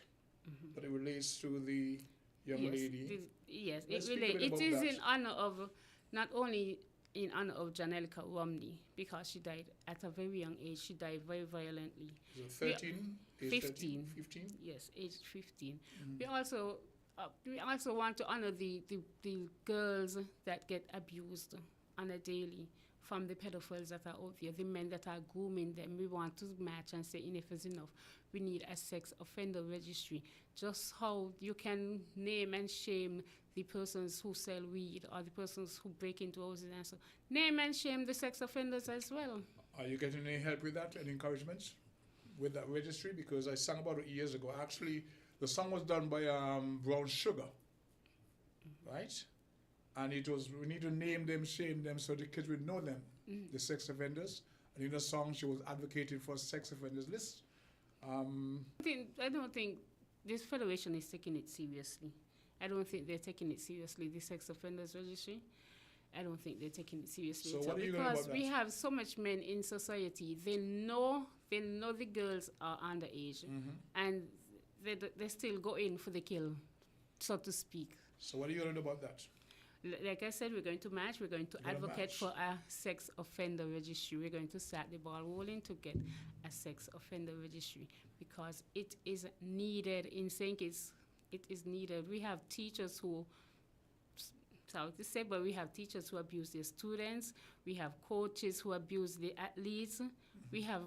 but it relates to the young lady. It is in honor of, not only in honor of Janelica Romney, because she died at a very young age. She died very violently. 13? 15. 15? Yes, age 15. We also want to honor the girls that get abused on a daily from the pedophiles that are out there, the men that are grooming them. We want to match and say enough is enough. We need a sex offender registry. Just how you can name and shame the persons who sell weed or the persons who break into houses and so. Name and shame the sex offenders as well. Are you getting any help with that, any encouragement with that registry? Because I sang about it years ago. Actually, the song was done by Brown Sugar, right? And it was, we need to name them, shame them, so the kids would know them, the sex offenders. And in the song, she was advocating for sex offenders list. I don't think this federation is taking it seriously. I don't think they're taking it seriously, the sex offenders registry. I don't think they're taking it seriously. So what are you going about because we that? have so much men in society, they know the girls are underage, and they still go in for the kill, so to speak. So what are you going to do about that? Like I said, we're going to march. We're going to advocate for a sex offender registry. We're going to start the ball rolling to get a sex offender registry because it is needed. In St. Kitts, it is needed. We have teachers who, sorry to say, but we have teachers who abuse their students. We have coaches who abuse the athletes. We have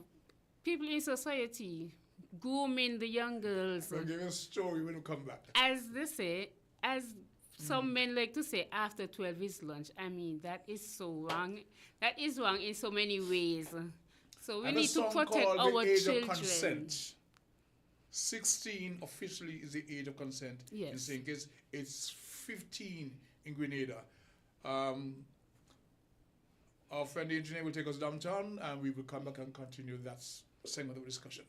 people in society grooming the young girls. I'll give you a story when we come back. As they say, as some men like to say, after 12 is lunch. I mean, that is so wrong. That is wrong in so many ways. So we need to protect our the age children. Of consent. 16 officially is the age of consent. Yes. In St. Kitts. It's 15 in Grenada. Our friend the engineer will take us downtown and we will come back and continue that segment of the discussion.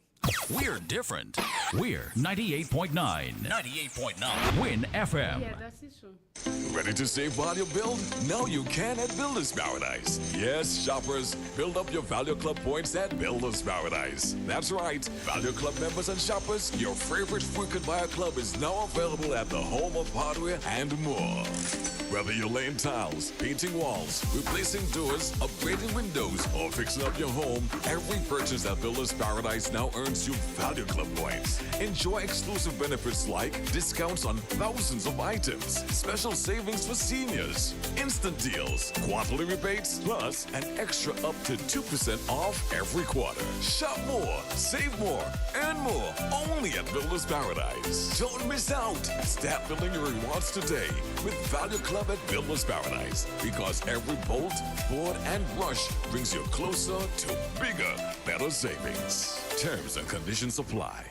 We're different. We're 98.9. 98.9. Win FM. Yeah, that's it, sure. Ready to save while you build? Now you can at Builders Paradise. Yes, shoppers, build up your Value Club points at Builders Paradise. That's right, Value Club members and shoppers, your favorite frequent buyer club is now available at the home of hardware and more. Whether you're laying tiles, painting walls, replacing doors, upgrading windows, or fixing up your home, every purchase at Builders Paradise now earns you Value Club points. Enjoy exclusive benefits like discounts on thousands of items, special savings for seniors, instant deals, quarterly rebates, plus an extra up to 2% off every quarter. Shop more, save more, and more only at Builders Paradise. Don't miss out. Start building your rewards today with Value Club at Builders Paradise because every bolt, board, and brush brings you closer to bigger, better savings. Terms and conditions apply.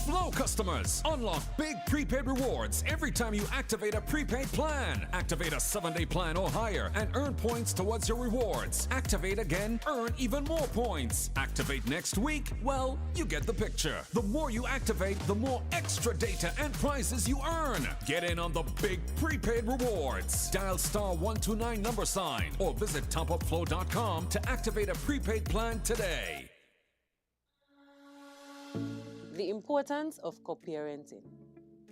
Flow customers, unlock big prepaid rewards every time you activate a prepaid plan. Activate a 7-day plan or higher and earn points towards your rewards. Activate again, earn even more points. Activate next week, well, you get the picture. The more you activate, the more extra data and prizes you earn. Get in on the big prepaid rewards. Dial *129 or visit topupflow.com to activate a prepaid plan today. The importance of co-parenting.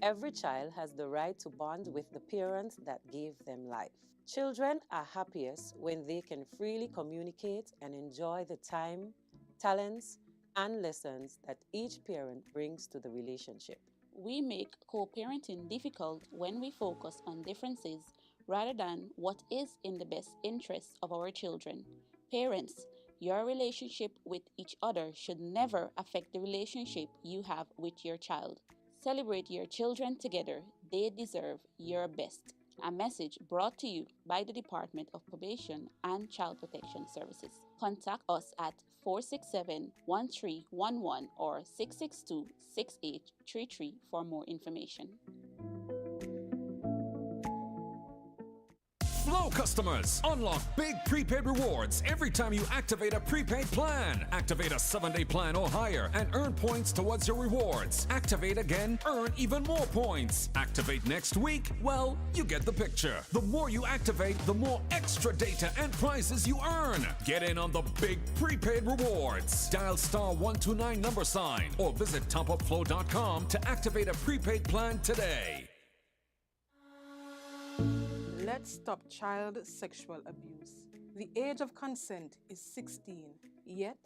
Every child has the right to bond with the parents that gave them life. Children are happiest when they can freely communicate and enjoy the time, talents, and lessons that each parent brings to the relationship. We make co-parenting difficult when we focus on differences rather than what is in the best interest of our children. Parents, your relationship with each other should never affect the relationship you have with your child. Celebrate your children together. They deserve your best. A message brought to you by the Department of Probation and Child Protection Services. Contact us at 467-1311 or 662-6833 for more information. Flow customers, unlock big prepaid rewards every time you activate a prepaid plan. Activate a 7-day plan or higher and earn points towards your rewards. Activate again, earn even more points. Activate next week, well, you get the picture. The more you activate, the more extra data and prizes you earn. Get in on the big prepaid rewards. Dial *129 or visit topupflow.com to activate a prepaid plan today. Let's stop child sexual abuse. The age of consent is 16, yet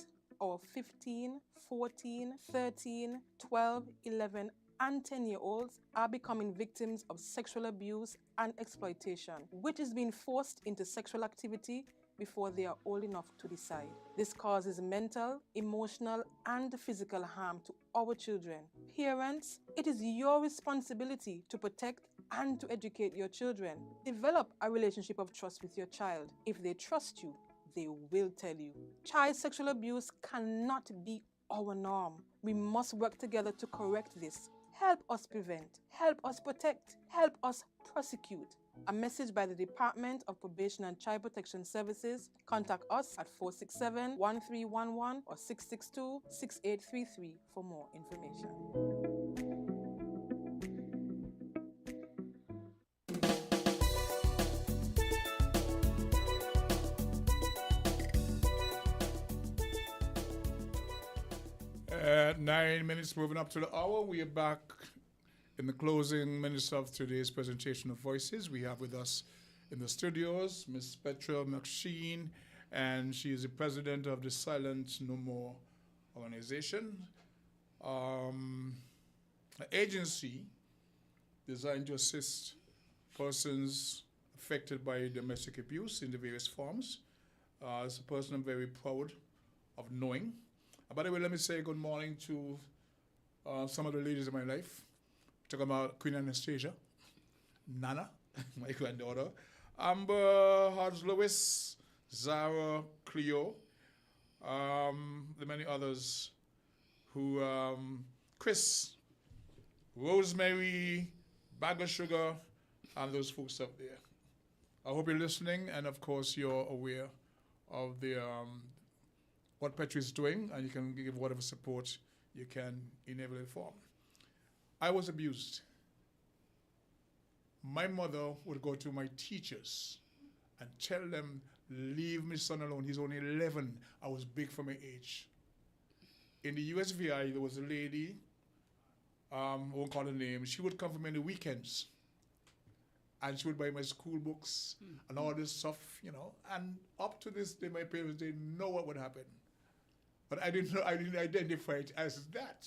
our 15, 14, 13, 12, 11, and 10-year-olds are becoming victims of sexual abuse and exploitation, which is being forced into sexual activity before they are old enough to decide. This causes mental, emotional, and physical harm to our children. Parents, it is your responsibility to protect and to educate your children. Develop a relationship of trust with your child. If they trust you, they will tell you. Child sexual abuse cannot be our norm. We must work together to correct this. Help us prevent, help us protect, help us prosecute. A message by the Department of Probation and Child Protection Services. Contact us at 467-1311 or 662-6833 for more information. 9 minutes moving up to the hour. We are back in the closing minutes of today's presentation of Voices. We have with us in the studios Miss Petra McSheen, and she is the president of the Silent No More organization, an agency designed to assist persons affected by domestic abuse in the various forms. As a person I'm very proud of knowing. By the way, let me say good morning to some of the ladies in my life. Talking about Queen Anastasia, Nana, my granddaughter, Amber, Hodge Lewis, Zara, Cleo, the many others who, Chris, Rosemary, Bag of Sugar, and those folks up there. I hope you're listening, and of course you're aware of the what Petri is doing, and you can give whatever support you can in every form. I was abused. My mother would go to my teachers and tell them, leave my son alone. He's only 11. I was big for my age. In the USVI, there was a lady, I won't call her name, she would come for me on the weekends. And she would buy my school books and all this stuff, you know. And up to this day, my parents didn't know what would happen. But I didn't identify it as that.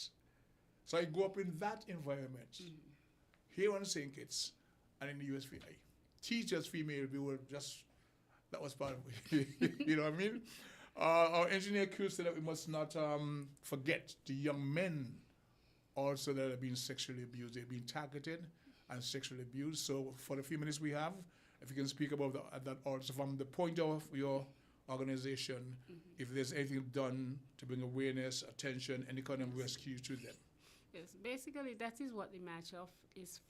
So I grew up in that environment. Here on St. Kitts and in the USVI. Teachers, female, we were just, that was part of it. You know what I mean? Our engineer Q said that we must not forget the young men also that have been sexually abused. They've been targeted and sexually abused. So for the few minutes we have, if you can speak about that also from the point of your organization, if there's anything done to bring awareness, attention, any kind of rescue to them. Yes, basically that is what the match of is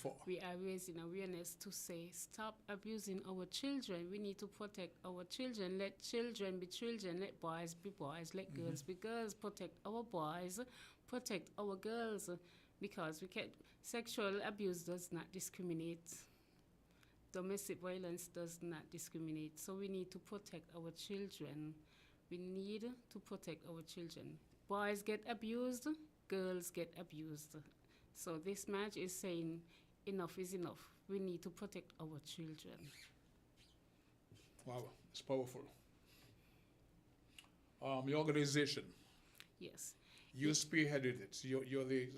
for. We are raising awareness to say, stop abusing our children. We need to protect our children. Let children be children. Let boys be boys. Let girls be girls. Protect our boys. Protect our girls. Because sexual abuse does not discriminate. Domestic violence does not discriminate. So we need to protect our children. We need to protect our children. Boys get abused, girls get abused. So this match is saying enough is enough. We need to protect our children. Wow, it's powerful. Your organization. Yes. You spearheaded it. You're the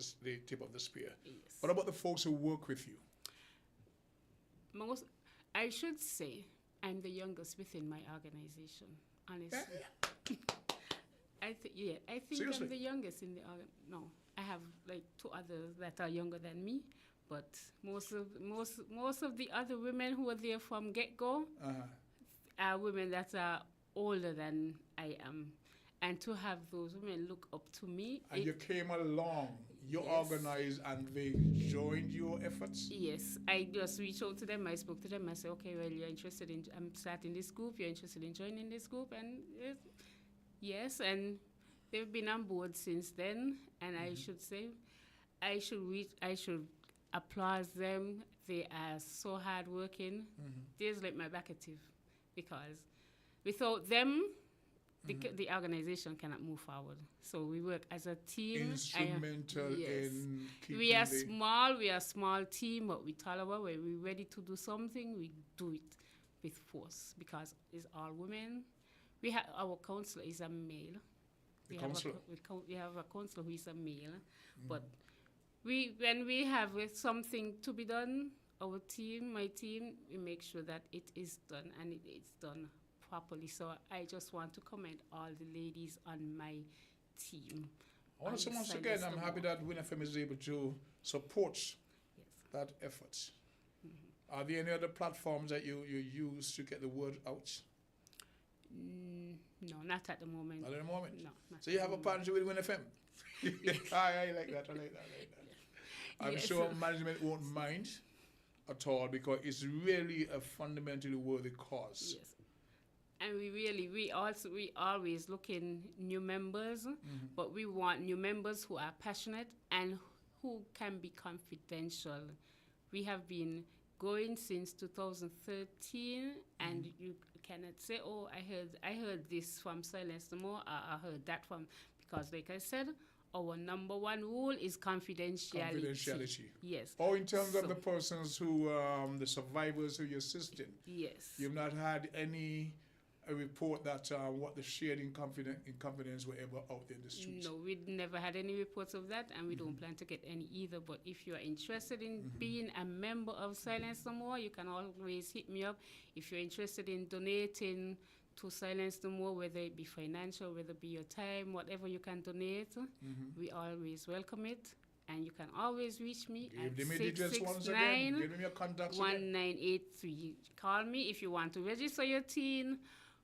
tip of the spear. Yes. What about the folks who work with you? I should say I'm the youngest within my organization, honestly. I think Seriously? I'm the youngest in the no. I have like two others that are younger than me, but most of the other women who are there from get-go are women that are older than I am. And to have those women look up to me. And you came along, you organized, and they joined your efforts? Yes, I just reached out to them, I spoke to them, I said, okay, well, you're interested in, I'm starting this group, you're interested in joining this group, and yes, and they've been on board since then, and I should say, I should applaud them. They are so hardworking. There's like my backative, because without them, the organization cannot move forward. So we work as a team. Instrumental in keeping we are small. We are a small team, but we tolerate. When we're ready to do something, we do it with force because it's all women. We have our counselor is a male. We have a counselor who is a male, but when we have something to be done, my team, we make sure that it is done and it is done properly. So I just want to commend all the ladies on my team. Once again, I'm happy that winnfm is able to support that effort. Are there any other platforms that you use to get the word out? No, not at the moment. Not at the moment? No. So you have a partnership with winnfm? I like that. I'm sure management won't mind at all, because it's really a fundamentally worthy cause. Yes. And we always look in new members, but we want new members who are passionate and who can be confidential. We have been going since 2013, and you cannot say, "Oh, I heard this from Silence No More," I heard that from, because like I said, our number one rule is confidentiality. Confidentiality. Yes. Or in terms of the persons who, the survivors who you're assisting. Yes. You've not had any report that what they shared in confidence were ever out there in the streets? No, we never had any reports of that, and we don't plan to get any either. But if you are interested in being a member of Silence No More, you can always hit me up. If you're interested in donating to Silence No More, whether it be financial, whether it be your time, whatever you can donate, we always welcome it. And you can always reach me at 669-1983. Call me if you want to register your teen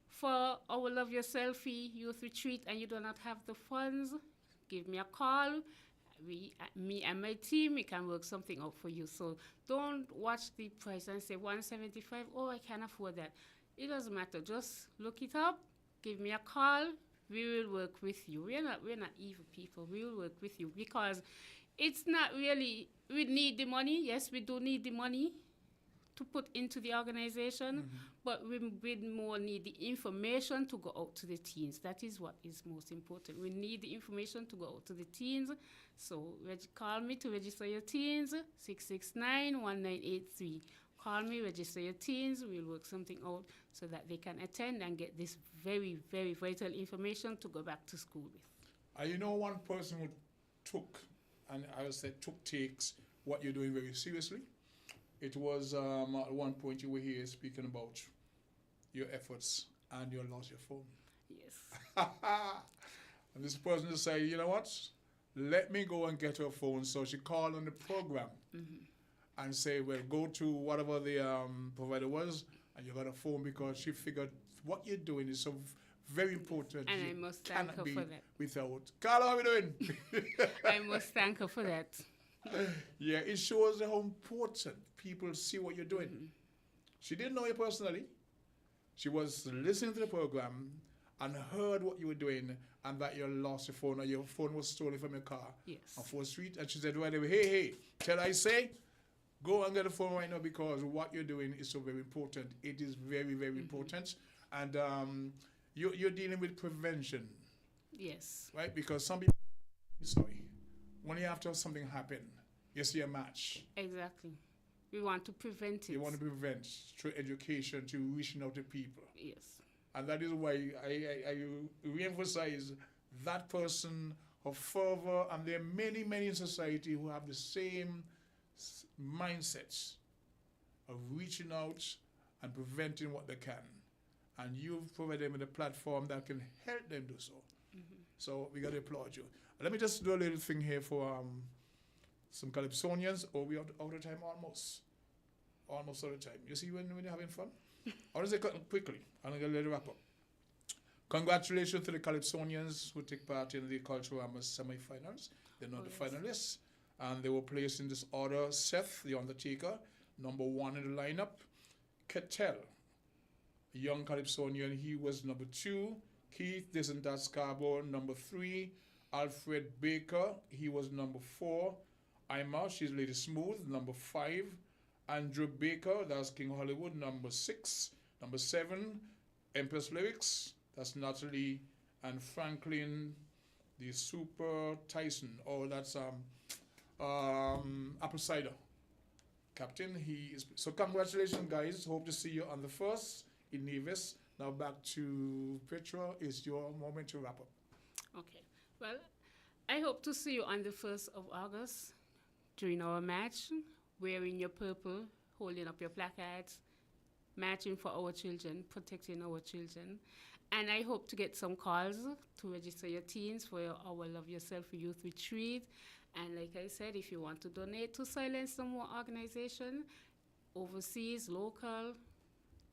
for our Love Yourself Youth Retreat and you do not have the funds. Give me a call. Me and my team, we can work something out for you. So don't watch the price and say $175. Oh, I can't afford that. It doesn't matter. Just look it up. Give me a call. We will work with you. We're not evil people. We will work with you because it's not really, we need the money. Yes, we do need the money to put into the organization, but we more need the information to go out to the teens. That is what is most important. We need the information to go out to the teens. So call me to register your teens, 669-1983. Call me, register your teens. We'll work something out so that they can attend and get this very, very vital information to go back to school with. You know, one person who took, and I would say takes what you're doing very seriously. It was at one point you were here speaking about your efforts and you lost your phone. Yes. And this person decided, you know what? Let me go and get her phone. So she called on the program and say, well, go to whatever the provider was and you got a phone, because she figured what you're doing is so very important. And I must thank her for that. Without. Carla, how are you doing? I must thank her for that. Yeah, it shows how important people see what you're doing. She didn't know you personally. She was listening to the program and heard what you were doing and that you lost your phone or your phone was stolen from your car on 4th Street. And she said right away, hey, tell I say, go and get the phone right now, because what you're doing is so very important. It is very, very important. And you're dealing with prevention. Yes. Right? Because some people, when you have to have something happen, you see a match. Exactly. We want to prevent it. You want to prevent through education, to reaching out to people. Yes. And that is why I re-emphasize that person of fervor, and there are many, many in society who have the same mindsets of reaching out and preventing what they can. And you've provided them with a platform that can help them do so. So we got to applaud you. Let me just do a little thing here for some Calypsonians. Oh, we are out of time almost. Almost out of time. You see when you're having fun? I want to say quickly, I'm going to let it wrap up. Congratulations to the Calypsonians who take part in the Cultural Amos semi-finals. They're not the finalists. And they were placed in this order: Seth, the Undertaker, number 1 in the lineup. Ketel, a young Calypsonian, he was number 2. Keith, this and that Scarborough, number 3. Alfred Baker, he was number 4. Ima, she's Lady Smooth, number 5. Andrew Baker, that's King Hollywood, number 6. Number 7, Empress Lyrics, that's Natalie and Franklin, the Super Tyson. Oh, that's Apple Cider Captain. He is. So congratulations, guys. Hope to see you on the 1st in Nevis. Now back to Petra. It's your moment to wrap up. Okay. Well, I hope to see you on the 1st of August during our match, wearing your purple, holding up your placards, matching for our children, protecting our children. And I hope to get some calls to register your teens for our Love Yourself Youth Retreat. And like I said, if you want to donate to Silence No More organization, overseas, local,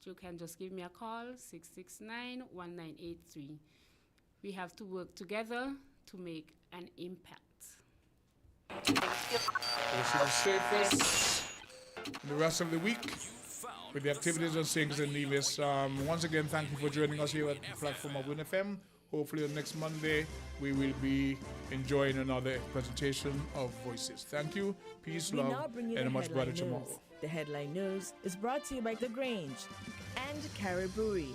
you can just give me a call, 669-1983. We have to work together to make an impact. This is the safest the rest of the week with the activities and things in Nevis. Once again, thank you for joining us here at the platform of WinFM. Hopefully, next Monday we will be enjoying another presentation of voices. Thank you, peace, We love, now bring you and the a much brighter headline tomorrow. news. The headline news is brought to you by The Grange and Caribou.